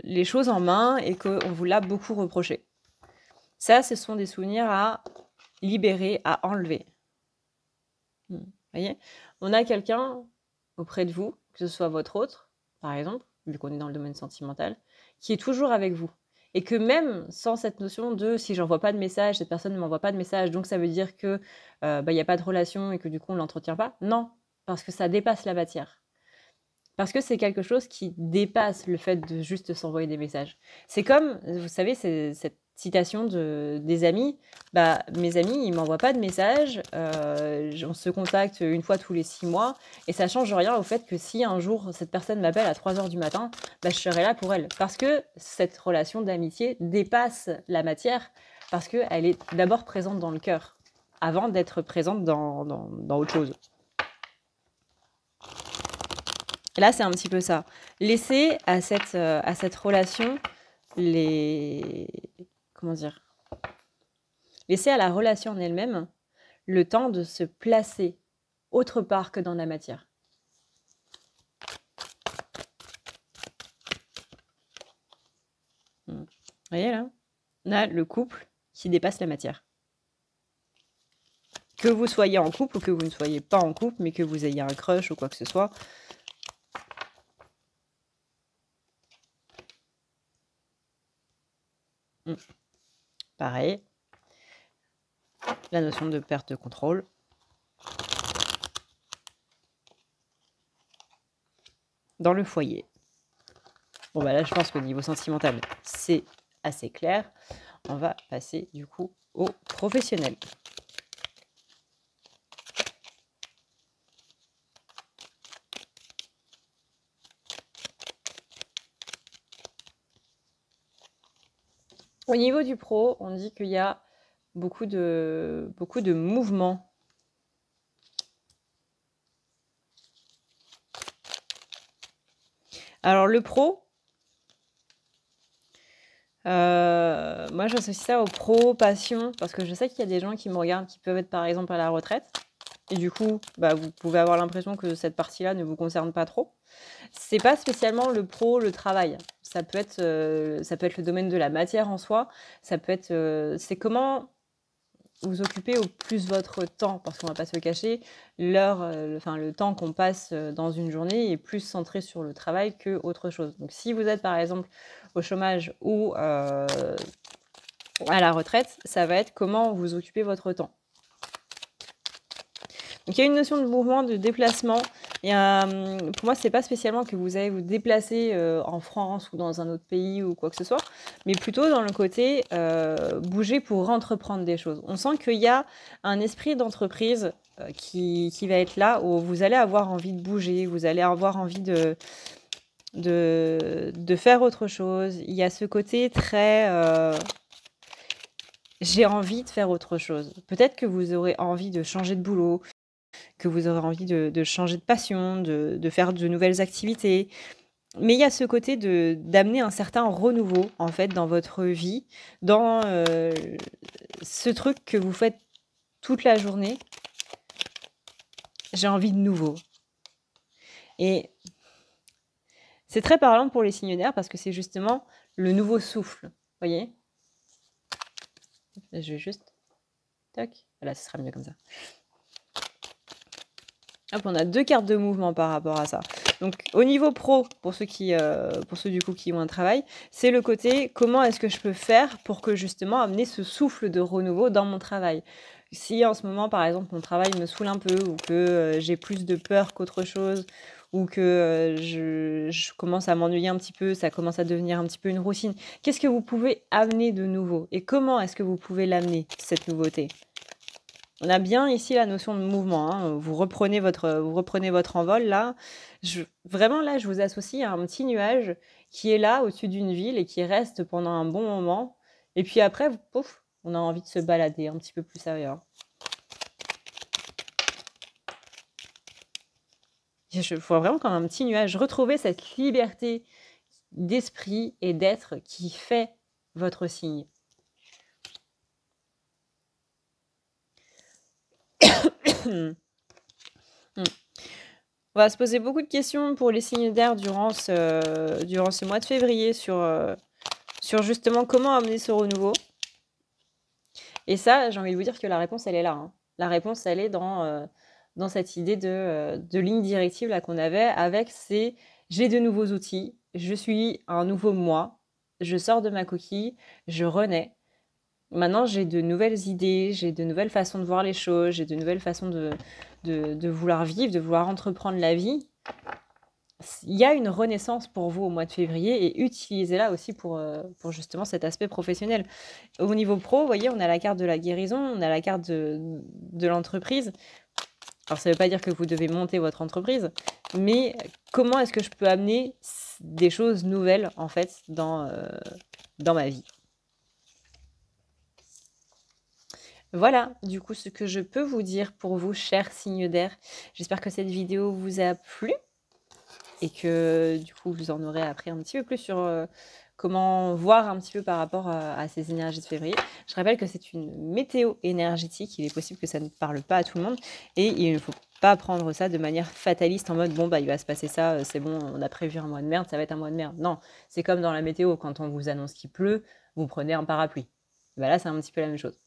A: les choses en main et qu'on vous l'a beaucoup reproché. Ça, ce sont des souvenirs à libérer, à enlever. Vous voyez? On a quelqu'un auprès de vous, que ce soit votre autre, par exemple, vu qu'on est dans le domaine sentimental, qui est toujours avec vous. Et que même sans cette notion de si j'envoie pas de message, cette personne ne m'envoie pas de message, donc ça veut dire que il n'y a pas de relation et que du coup on ne l'entretient pas. Non, parce que ça dépasse la matière. Parce que c'est quelque chose qui dépasse le fait de juste s'envoyer des messages. C'est comme, vous savez, cette citation des amis. Bah, mes amis, ils m'envoient pas de messages. On se contacte une fois tous les 6 mois. Et ça change rien au fait que si un jour, cette personne m'appelle à 3 heures du matin, bah, je serai là pour elle. Parce que cette relation d'amitié dépasse la matière. Parce qu'elle est d'abord présente dans le cœur, avant d'être présente dans autre chose. Et là, c'est un petit peu ça. Laisser à cette relation comment dire? Laisser à la relation en elle-même le temps de se placer autre part que dans la matière. Vous voyez là? On a le couple qui dépasse la matière. Que vous soyez en couple ou que vous ne soyez pas en couple, mais que vous ayez un crush ou quoi que ce soit. Pareil. La notion de perte de contrôle. Dans le foyer. Bon, bah là, je pense qu'au niveau sentimental, c'est assez clair. On va passer du coup au professionnel. Au niveau du pro, on dit qu'il y a beaucoup de mouvements. Alors le pro, moi j'associe ça au pro passion parce que je sais qu'il y a des gens qui me regardent qui peuvent être par exemple à la retraite et du coup, bah, vous pouvez avoir l'impression que cette partie-là ne vous concerne pas trop. C'est pas spécialement le pro, le travail. Ça peut être le domaine de la matière en soi. Ça peut être, c'est comment vous occupez au plus votre temps parce qu'on va pas se le cacher, le temps qu'on passe, dans une journée est plus centré sur le travail qu'autre chose. Donc si vous êtes par exemple au chômage ou, à la retraite, ça va être comment vous occupez votre temps. Donc il y a une notion de mouvement, de déplacement. Et pour moi, c'est pas spécialement que vous allez vous déplacer en France ou dans un autre pays ou quoi que ce soit, mais plutôt dans le côté bouger pour entreprendre des choses. On sent qu'il y a un esprit d'entreprise qui va être là, où vous allez avoir envie de bouger, vous allez avoir envie de faire autre chose. Il y a ce côté très j'ai envie de faire autre chose. Peut-être que vous aurez envie de changer de boulot, que vous aurez envie de changer de passion, de faire de nouvelles activités. Mais il y a ce côté d'amener un certain renouveau, en fait, dans votre vie, dans ce truc que vous faites toute la journée. J'ai envie de nouveau. Et c'est très parlant pour les signes d'air parce que c'est justement le nouveau souffle, voyez? Je vais juste... Tac. Voilà, ce sera mieux comme ça. Hop, on a 2 cartes de mouvement par rapport à ça. Donc, au niveau pro, pour ceux du coup qui ont un travail, c'est le côté comment est-ce que je peux faire pour que justement amener ce souffle de renouveau dans mon travail. Si en ce moment, par exemple, mon travail me saoule un peu ou que j'ai plus de peur qu'autre chose ou que je commence à m'ennuyer un petit peu, ça commence à devenir un petit peu une routine, qu'est-ce que vous pouvez amener de nouveau et comment est-ce que vous pouvez l'amener, cette nouveauté? On a bien ici la notion de mouvement, hein. Vous reprenez votre envol là. Vraiment là, je vous associe à un petit nuage qui est là au-dessus d'une ville et qui reste pendant un bon moment. Et puis après, pouf, on a envie de se balader un petit peu plus ailleurs. Je vois vraiment comme un petit nuage. Retrouver cette liberté d'esprit et d'être qui fait votre signe. On va se poser beaucoup de questions pour les signes d'air durant ce mois de février sur justement comment amener ce renouveau. Et ça, j'ai envie de vous dire que la réponse, elle est là, hein. La réponse, elle est dans cette idée de ligne directive là qu'on avait avec j'ai de nouveaux outils, je suis un nouveau moi, je sors de ma coquille, je renais. Maintenant, j'ai de nouvelles idées, j'ai de nouvelles façons de voir les choses, j'ai de nouvelles façons de vouloir vivre, de vouloir entreprendre la vie. Il y a une renaissance pour vous au mois de février et utilisez-la aussi pour justement cet aspect professionnel. Au niveau pro, vous voyez, on a la carte de la guérison, on a la carte de l'entreprise. Alors, ça ne veut pas dire que vous devez monter votre entreprise, mais comment est-ce que je peux amener des choses nouvelles, en fait, dans ma vie? Voilà, du coup, ce que je peux vous dire pour vous, chers signes d'air. J'espère que cette vidéo vous a plu et que, du coup, vous en aurez appris un petit peu plus sur comment voir un petit peu par rapport à ces énergies de février. Je rappelle que c'est une météo énergétique. Il est possible que ça ne parle pas à tout le monde et il ne faut pas prendre ça de manière fataliste en mode bon bah il va se passer ça, c'est bon, on a prévu un mois de merde, ça va être un mois de merde. Non, c'est comme dans la météo, quand on vous annonce qu'il pleut, vous prenez un parapluie. Bah là, c'est un petit peu la même chose.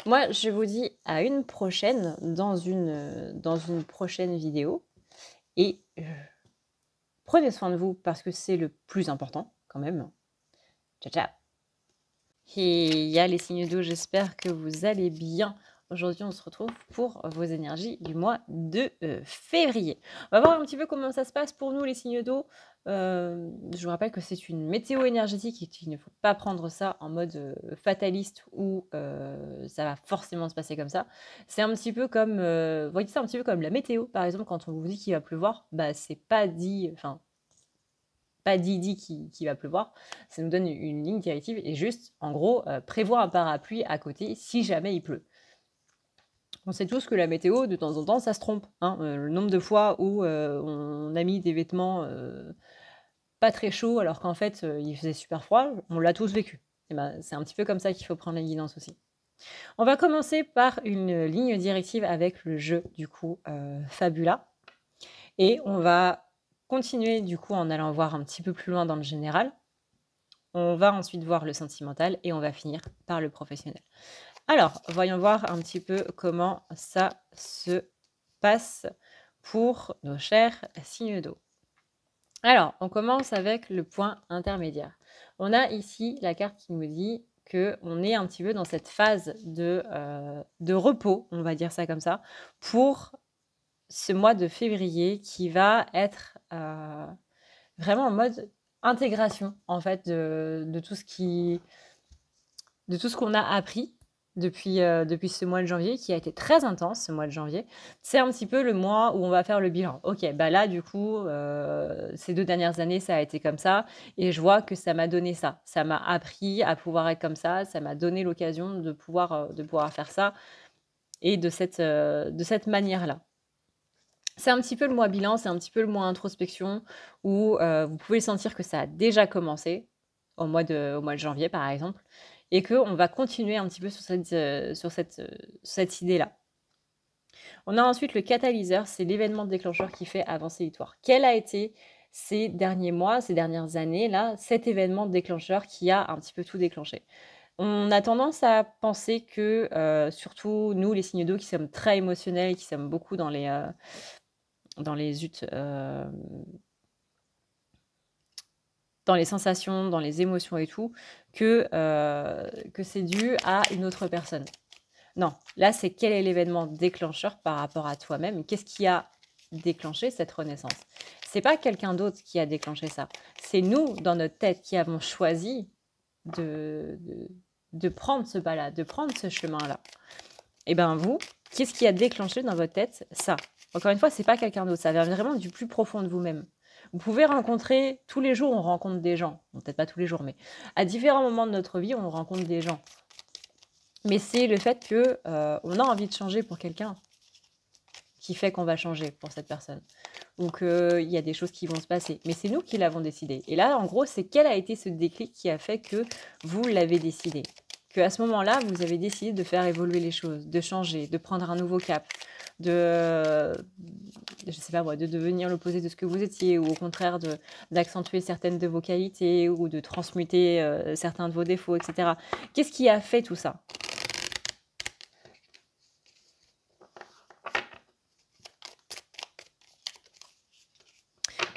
A: Moi, je vous dis à une prochaine dans une prochaine vidéo. Et prenez soin de vous parce que c'est le plus important quand même. Ciao, ciao. Et il y a les signes d'eau, j'espère que vous allez bien. Aujourd'hui, on se retrouve pour vos énergies du mois de février. On va voir un petit peu comment ça se passe pour nous, les signes d'eau. Je vous rappelle que c'est une météo énergétique et qu'il ne faut pas prendre ça en mode fataliste où ça va forcément se passer comme ça. C'est un petit peu comme, vous voyez ça un petit peu comme la météo, par exemple, quand on vous dit qu'il va pleuvoir, bah c'est pas dit, enfin pas dit qu'il va pleuvoir, ça nous donne une ligne directive et juste, en gros, prévoir un parapluie à côté si jamais il pleut. On sait tous que la météo, de temps en temps, ça se trompe, hein. Le nombre de fois où on a mis des vêtements pas très chauds alors qu'en fait, il faisait super froid, on l'a tous vécu. Et ben, c'est un petit peu comme ça qu'il faut prendre la guidance aussi. On va commencer par une ligne directive avec le jeu, du coup, Fabula. Et on va continuer, du coup, en allant voir un petit peu plus loin dans le général. On va ensuite voir le sentimental et on va finir par le professionnel. Alors, voyons voir un petit peu comment ça se passe pour nos chers signes d'eau. Alors, on commence avec le point intermédiaire. On a ici la carte qui nous dit qu'on est un petit peu dans cette phase de repos, on va dire ça comme ça, pour ce mois de février qui va être vraiment en mode intégration, en fait, de tout ce qu'on a appris depuis ce mois de janvier, qui a été très intense, ce mois de janvier. C'est un petit peu le mois où on va faire le bilan. Ok, bah là, du coup, ces 2 dernières années, ça a été comme ça, et je vois que ça m'a donné ça. Ça m'a appris à pouvoir être comme ça m'a donné l'occasion de pouvoir faire ça, et de cette manière-là. C'est un petit peu le mois bilan, c'est un petit peu le mois introspection où vous pouvez sentir que ça a déjà commencé au mois de janvier, par exemple, et qu'on va continuer un petit peu sur cette idée-là. On a ensuite le catalyseur, c'est l'événement déclencheur qui fait avancer l'histoire. Quel a été ces derniers mois, ces dernières années, là, cet événement déclencheur qui a un petit peu tout déclenché. On a tendance à penser que, surtout nous, les signes d'eau qui sommes très émotionnels, qui sommes beaucoup dans les zut, dans les sensations, dans les émotions et tout, que c'est dû à une autre personne. Non, là, c'est quel est l'événement déclencheur par rapport à toi-même? Qu'est-ce qui a déclenché cette renaissance? C'est pas quelqu'un d'autre qui a déclenché ça. C'est nous, dans notre tête, qui avons choisi de, de, de prendre ce pas-là, de prendre ce chemin-là. Et bien vous, qu'est-ce qui a déclenché dans votre tête ça? Encore une fois, c'est pas quelqu'un d'autre, ça vient vraiment du plus profond de vous-même. Vous pouvez rencontrer, tous les jours, on rencontre des gens. Bon, peut-être pas tous les jours, mais à différents moments de notre vie, on rencontre des gens. Mais c'est le fait que on a envie de changer pour quelqu'un qui fait qu'on va changer pour cette personne. Donc, il y a des choses qui vont se passer. Mais c'est nous qui l'avons décidé. Et là, en gros, c'est quel a été ce déclic qui a fait que vous l'avez décidé? Qu'à ce moment-là, vous avez décidé de faire évoluer les choses, de changer, de prendre un nouveau cap, de, je sais pas moi, de devenir l'opposé de ce que vous étiez, ou au contraire d'accentuer certaines de vos qualités, ou de transmuter certains de vos défauts, etc. Qu'est-ce qui a fait tout ça?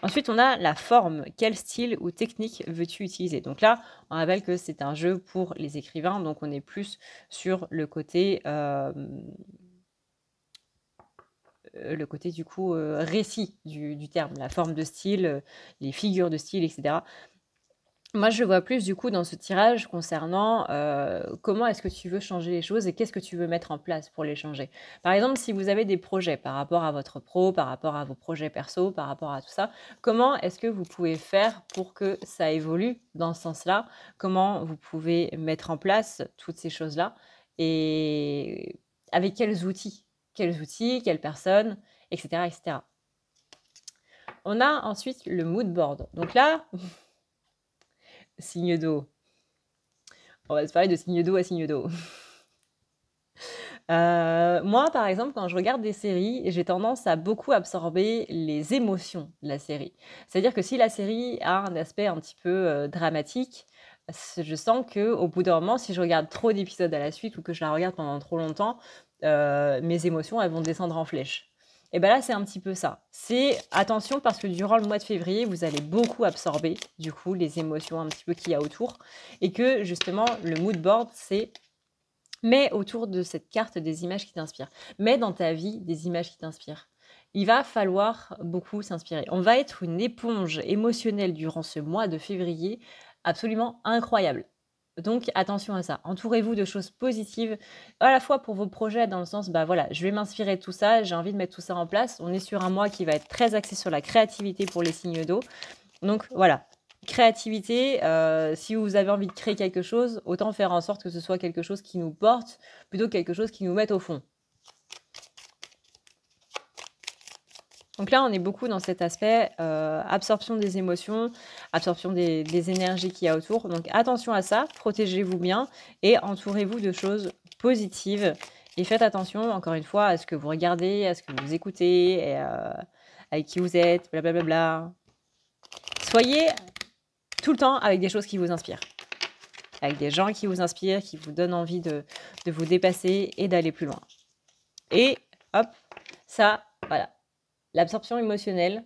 A: Ensuite, on a la forme. Quel style ou technique veux-tu utiliser? Donc là, on rappelle que c'est un jeu pour les écrivains, donc on est plus sur le côté du coup récit du terme, la forme de style, les figures de style, etc. Moi, je vois plus du coup dans ce tirage concernant comment est-ce que tu veux changer les choses et qu'est-ce que tu veux mettre en place pour les changer. Par exemple, si vous avez des projets par rapport à votre pro, par rapport à vos projets perso, par rapport à tout ça, comment est-ce que vous pouvez faire pour que ça évolue dans ce sens-là? Comment vous pouvez mettre en place toutes ces choses-là et avec quels outils? Quels outils, quelles personnes, etc., etc. On a ensuite le mood board. Donc là, signe d'eau. On va se parler de signe d'eau à signe d'eau. Moi, par exemple, quand je regarde des séries, j'ai tendance à beaucoup absorber les émotions de la série. C'est-à-dire que si la série a un aspect un petit peu dramatique, je sens que au bout d'un moment, si je regarde trop d'épisodes à la suite ou que je la regarde pendant trop longtemps, mes émotions, elles vont descendre en flèche. Et bien là, c'est un petit peu ça. C'est attention parce que durant le mois de février, vous allez beaucoup absorber, du coup, les émotions un petit peu qu'il y a autour. Et que, justement, le mood board, c'est mets autour de cette carte des images qui t'inspirent. Mets dans ta vie des images qui t'inspirent. Il va falloir beaucoup s'inspirer. On va être une éponge émotionnelle durant ce mois de février absolument incroyable. Donc attention à ça. Entourez-vous de choses positives, à la fois pour vos projets, dans le sens, bah voilà, je vais m'inspirer de tout ça, j'ai envie de mettre tout ça en place. On est sur un mois qui va être très axé sur la créativité pour les signes d'eau. Donc voilà, créativité, si vous avez envie de créer quelque chose, autant faire en sorte que ce soit quelque chose qui nous porte, plutôt que quelque chose qui nous mette au fond. Donc là, on est beaucoup dans cet aspect absorption des émotions, absorption des énergies qu'il y a autour. Donc attention à ça, protégez-vous bien et entourez-vous de choses positives. Et faites attention, encore une fois, à ce que vous regardez, à ce que vous écoutez, et, avec qui vous êtes, blablabla. Soyez tout le temps avec des choses qui vous inspirent. Avec des gens qui vous inspirent, qui vous donnent envie de vous dépasser et d'aller plus loin. Et hop, ça, voilà. L'absorption émotionnelle,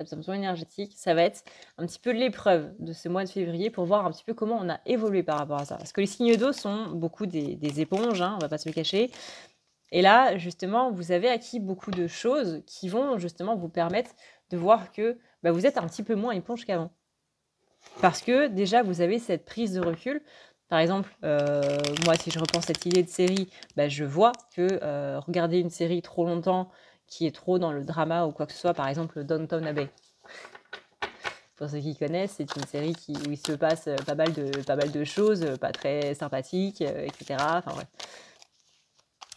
A: l'absorption énergétique, ça va être un petit peu l'épreuve de ce mois de février pour voir un petit peu comment on a évolué par rapport à ça. Parce que les signes d'eau sont beaucoup des éponges, hein, on va pas se le cacher. Et là, justement, vous avez acquis beaucoup de choses qui vont justement vous permettre de voir que bah, vous êtes un petit peu moins éponge qu'avant. Parce que déjà, vous avez cette prise de recul. Par exemple, moi, si je repense cette idée de série, bah, je vois que regarder une série trop longtemps, qui est trop dans le drama ou quoi que ce soit, par exemple Downton Abbey. Pour ceux qui connaissent, c'est une série où il se passe pas mal de choses, pas très sympathiques, etc. Enfin, ouais.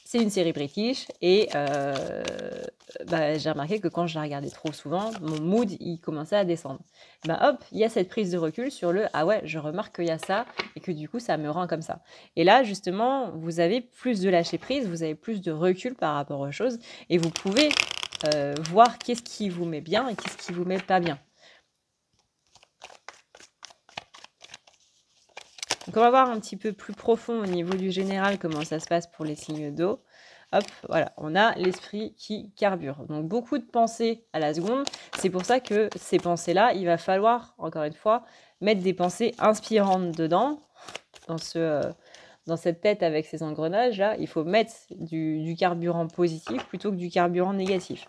A: C'est une série british et bah, j'ai remarqué que quand je la regardais trop souvent, mon mood, il commençait à descendre. Bah hop, il y a cette prise de recul sur le « Ah ouais, je remarque qu'il y a ça et que du coup, ça me rend comme ça ». Et là, justement, vous avez plus de lâcher prise, vous avez plus de recul par rapport aux choses et vous pouvez voir qu'est-ce qui vous met bien et qu'est-ce qui vous met pas bien. Donc on va voir un petit peu plus profond au niveau du général comment ça se passe pour les signes d'eau. Hop, voilà, on a l'esprit qui carbure. Donc beaucoup de pensées à la seconde. C'est pour ça que ces pensées-là, il va falloir, encore une fois, mettre des pensées inspirantes dedans, dans cette tête avec ces engrenages-là. Il faut mettre du carburant positif plutôt que du carburant négatif.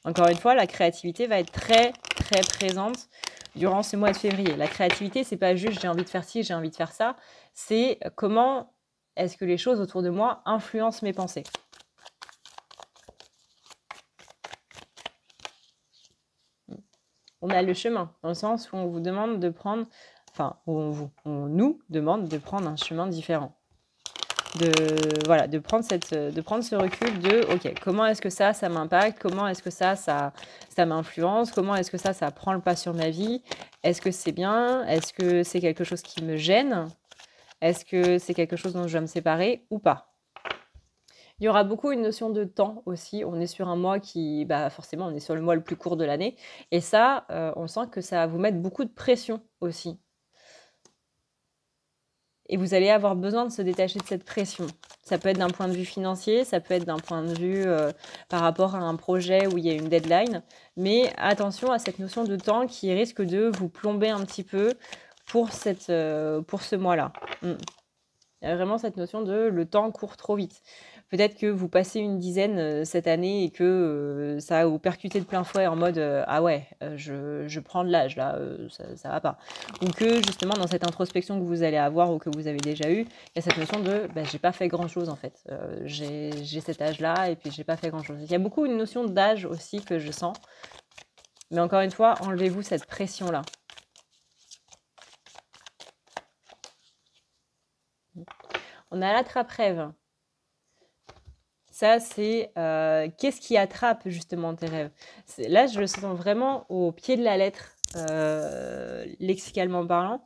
A: Encore une fois, la créativité va être très, très présente durant ce mois de février. La créativité, c'est pas juste j'ai envie de faire ci, j'ai envie de faire ça. C'est comment est-ce que les choses autour de moi influencent mes pensées. On a le chemin, dans le sens où on vous demande de prendre, enfin, où on nous demande de prendre un chemin différent. De prendre ce recul de ok, comment est-ce que ça m'impacte, comment est-ce que ça m'influence, comment est-ce que ça prend le pas sur ma vie, est-ce que c'est bien, est-ce que c'est quelque chose qui me gêne, est-ce que c'est quelque chose dont je dois me séparer ou pas. Il y aura beaucoup une notion de temps aussi. On est sur un mois qui, forcément, on est sur le mois le plus court de l'année. Et ça, on sent que ça va vous mettre beaucoup de pression aussi. Et vous allez avoir besoin de se détacher de cette pression. Ça peut être d'un point de vue financier, ça peut être d'un point de vue par rapport à un projet où il y a une deadline. Mais attention à cette notion de temps qui risque de vous plomber un petit peu pour ce mois-là. Il y a vraiment cette notion de le temps court trop vite. Peut-être que vous passez une dizaine cette année et que ça va vous percuter de plein fouet en mode ah ouais, je prends de l'âge là, ça va pas. Ou que justement dans cette introspection que vous allez avoir ou que vous avez déjà eu, il y a cette notion de j'ai pas fait grand chose en fait. J'ai cet âge-là et puis j'ai pas fait grand chose. Il y a beaucoup une notion d'âge aussi que je sens. Mais encore une fois, enlevez-vous cette pression-là. On a l'attrape-rêve. Ça, c'est qu'est-ce qui attrape justement tes rêves. Là, je le sens vraiment au pied de la lettre, lexicalement parlant.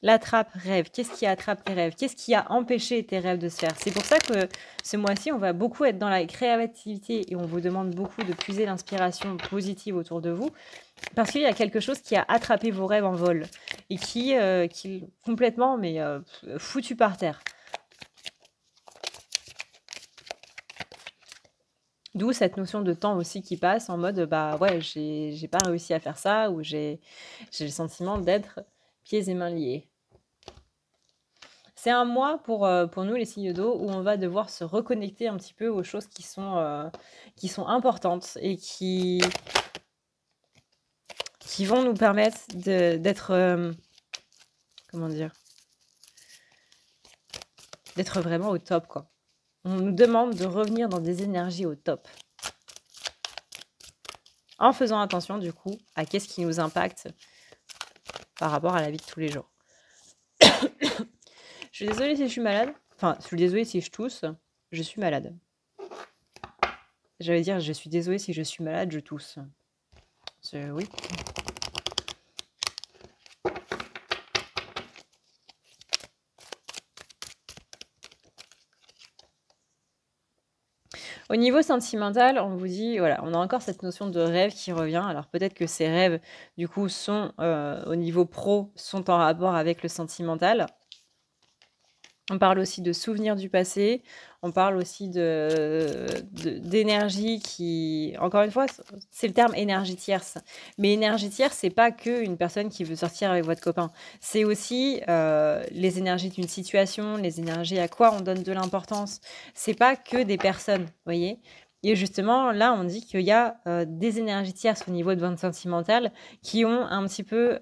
A: L'attrape-rêve, qu'est-ce qui attrape tes rêves? Qu'est-ce qui a empêché tes rêves de se faire? C'est pour ça que ce mois-ci, on va beaucoup être dans la créativité et on vous demande beaucoup de puiser l'inspiration positive autour de vous parce qu'il y a quelque chose qui a attrapé vos rêves en vol et qui complètement foutu par terre. D'où cette notion de temps aussi qui passe en mode ouais, j'ai pas réussi à faire ça ou j'ai le sentiment d'être pieds et mains liés. C'est un mois pour nous les signes d'eau où on va devoir se reconnecter un petit peu aux choses qui sont importantes et qui vont nous permettre d'être comment dire, d'être vraiment au top quoi. On nous demande de revenir dans des énergies au top. En faisant attention, du coup, à qu'est-ce qui nous impacte par rapport à la vie de tous les jours. Je suis désolée si je suis malade. Enfin, je suis désolée si je tousse. Je suis malade. J'allais dire, je suis désolée si je suis malade, je tousse. Oui. Au niveau sentimental, on vous dit, voilà, on a encore cette notion de rêve qui revient. Alors peut-être que ces rêves, du coup, sont au niveau pro, sont en rapport avec le sentimental. On parle aussi de souvenirs du passé. On parle aussi d'énergie qui, encore une fois, c'est le terme énergie tierce. Mais énergie tierce, c'est pas qu'une personne qui veut sortir avec votre copain. C'est aussi les énergies d'une situation, les énergies à quoi on donne de l'importance. C'est pas que des personnes, vous voyez. Et justement, là, on dit qu'il y a des énergies tierces au niveau de votre sentimental qui ont un petit peu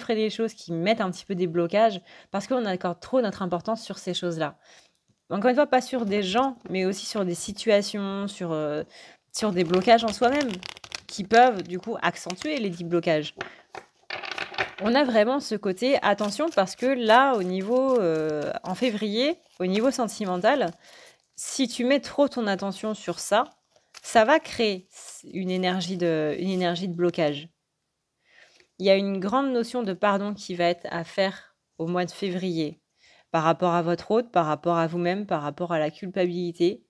A: freiné les choses, qui mettent un petit peu des blocages parce qu'on accorde trop notre importance sur ces choses-là. Encore une fois, pas sur des gens, mais aussi sur des situations, sur des blocages en soi-même qui peuvent, du coup, accentuer les dits blocages. On a vraiment ce côté, attention, parce que là, au niveau, en février, au niveau sentimental, si tu mets trop ton attention sur ça, ça va créer une énergie de blocage. Il y a une grande notion de pardon qui va être à faire au mois de février par rapport à votre hôte, par rapport à vous-même, par rapport à la culpabilité.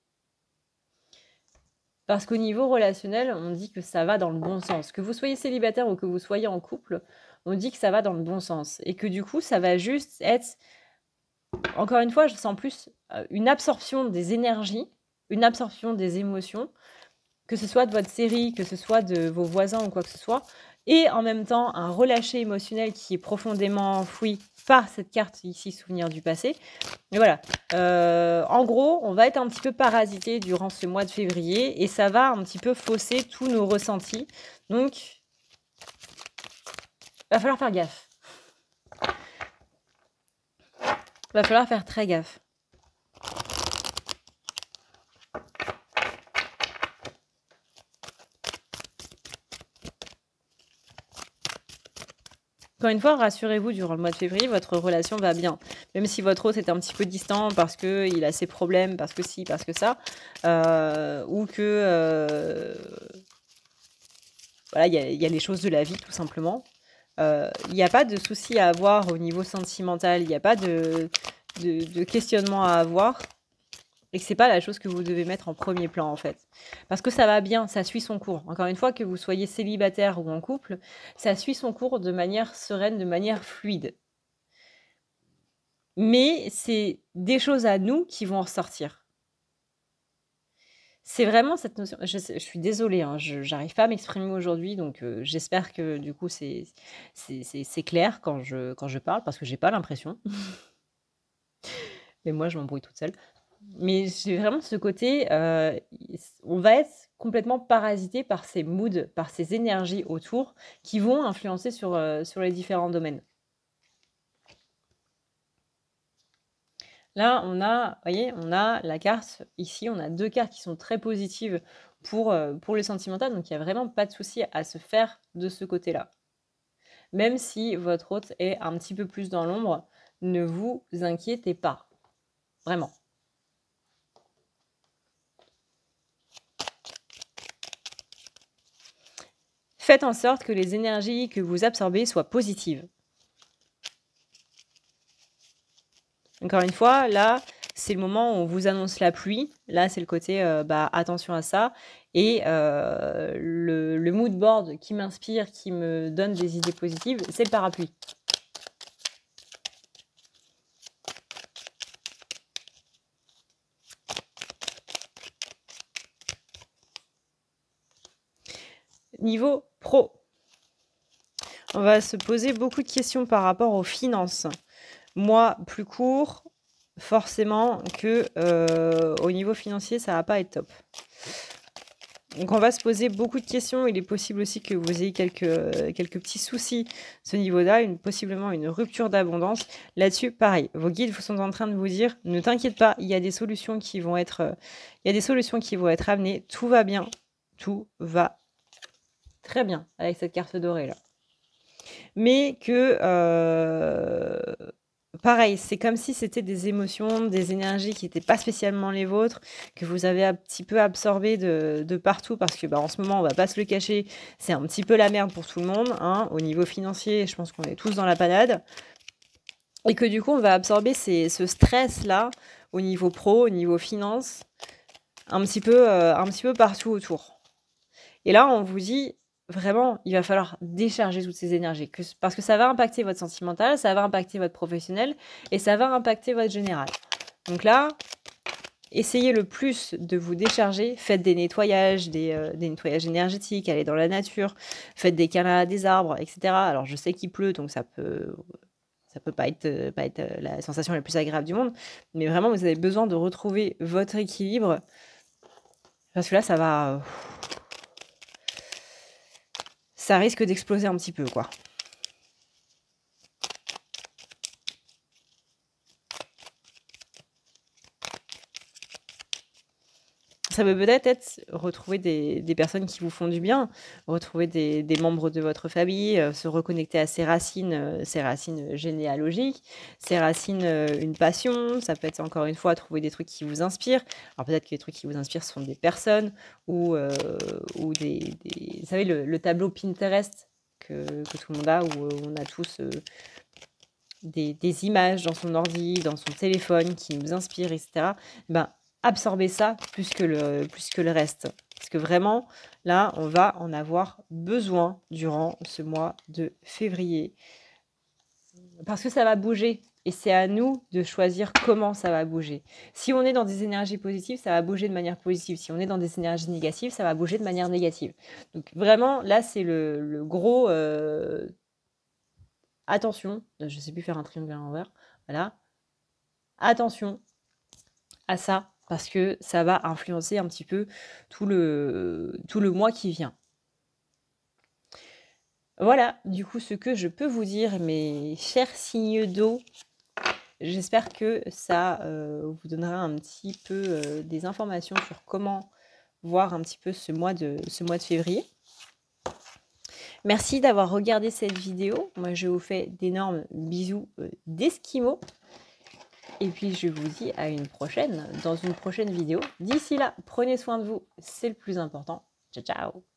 A: Parce qu'au niveau relationnel, on dit que ça va dans le bon sens. Que vous soyez célibataire ou que vous soyez en couple, on dit que ça va dans le bon sens et que du coup, ça va juste être, encore une fois, je sens plus, une absorption des énergies, une absorption des émotions, que ce soit de votre série, que ce soit de vos voisins ou quoi que ce soit, et en même temps un relâché émotionnel qui est profondément enfoui par cette carte ici, souvenir du passé. Mais voilà, en gros, on va être un petit peu parasité durant ce mois de février et ça va un petit peu fausser tous nos ressentis. Donc, va falloir faire gaffe. Va falloir faire très gaffe. Encore une fois, rassurez-vous, durant le mois de février, votre relation va bien. Même si votre hôte est un petit peu distant parce qu'il a ses problèmes, parce que ci, parce que ça, ou que voilà, il y a les choses de la vie, tout simplement. Il n'y a pas de souci à avoir au niveau sentimental, il n'y a pas de questionnement à avoir. Et que c'est pas la chose que vous devez mettre en premier plan, en fait. Parce que ça va bien, ça suit son cours. Encore une fois, que vous soyez célibataire ou en couple, ça suit son cours de manière sereine, de manière fluide. Mais c'est des choses à nous qui vont en ressortir. C'est vraiment cette notion. Je suis désolée, hein, j'arrive pas à m'exprimer aujourd'hui, donc j'espère que du coup c'est clair quand je parle, parce que j'ai pas l'impression. Mais moi, je m'embrouille toute seule. Mais j'ai vraiment ce côté, on va être complètement parasité par ces moods, par ces énergies autour qui vont influencer sur les différents domaines. Là, voyez, on a la carte ici, on a 2 cartes qui sont très positives pour le sentimental, donc il y a vraiment pas de souci à se faire de ce côté-là. Même si votre hôte est un petit peu plus dans l'ombre, ne vous inquiétez pas. Vraiment. Faites en sorte que les énergies que vous absorbez soient positives. Encore une fois, là, c'est le moment où on vous annonce la pluie. Là, c'est le côté, attention à ça et le mood board qui m'inspire, qui me donne des idées positives, c'est le parapluie. Niveau pro, on va se poser beaucoup de questions par rapport aux finances. Moi, plus court, forcément que, au niveau financier, ça va pas être top. Donc on va se poser beaucoup de questions. Il est possible aussi que vous ayez quelques petits soucis à ce niveau-là, possiblement une rupture d'abondance. Là-dessus, pareil, vos guides sont en train de vous dire: «Ne t'inquiète pas, il y a des solutions qui vont être, amenées. Tout va bien, tout va très bien» avec cette carte dorée là. Mais que, pareil, c'est comme si c'était des émotions, des énergies qui n'étaient pas spécialement les vôtres, que vous avez un petit peu absorbées de partout parce que, en ce moment, on va pas se le cacher, c'est un petit peu la merde pour tout le monde, hein. Au niveau financier, je pense qu'on est tous dans la panade et que du coup, on va absorber ce stress-là au niveau pro, au niveau finance, un petit peu partout autour. Et là, on vous dit: «Vraiment, il va falloir décharger toutes ces énergies», parce que ça va impacter votre sentimental, ça va impacter votre professionnel et ça va impacter votre général. Donc là, essayez le plus de vous décharger. Faites des nettoyages, des nettoyages énergétiques, allez dans la nature, faites des câlins à des arbres, et cetera. Alors je sais qu'il pleut, donc ça peut pas être, la sensation la plus agréable du monde, mais vraiment vous avez besoin de retrouver votre équilibre parce que là ça risque d'exploser un petit peu, quoi. Ça peut peut-être être retrouver des personnes qui vous font du bien, retrouver des membres de votre famille, se reconnecter à ses racines généalogiques, ses racines, une passion. Ça peut être encore une fois trouver des trucs qui vous inspirent. Alors peut-être que les trucs qui vous inspirent sont des personnes ou des vous savez le tableau Pinterest que tout le monde a, où on a tous, des images dans son ordi, dans son téléphone qui nous inspirent et cetera. Absorbez ça plus que le reste. Parce que vraiment, là, on va en avoir besoin durant ce mois de février. Parce que ça va bouger. Et c'est à nous de choisir comment ça va bouger. Si on est dans des énergies positives, ça va bouger de manière positive. Si on est dans des énergies négatives, ça va bouger de manière négative. Donc vraiment, là, c'est le gros... attention, je ne sais plus faire un triangle à l'envers. Voilà. Attention à ça, parce que ça va influencer un petit peu tout le mois qui vient. Voilà, du coup, ce que je peux vous dire, mes chers signes d'eau. J'espère que ça vous donnera un petit peu des informations sur comment voir un petit peu ce mois de février. Merci d'avoir regardé cette vidéo. Moi, je vous fais d'énormes bisous d'esquimaux. Et puis, je vous dis à une prochaine, dans une prochaine vidéo. D'ici là, prenez soin de vous, c'est le plus important. Ciao, ciao!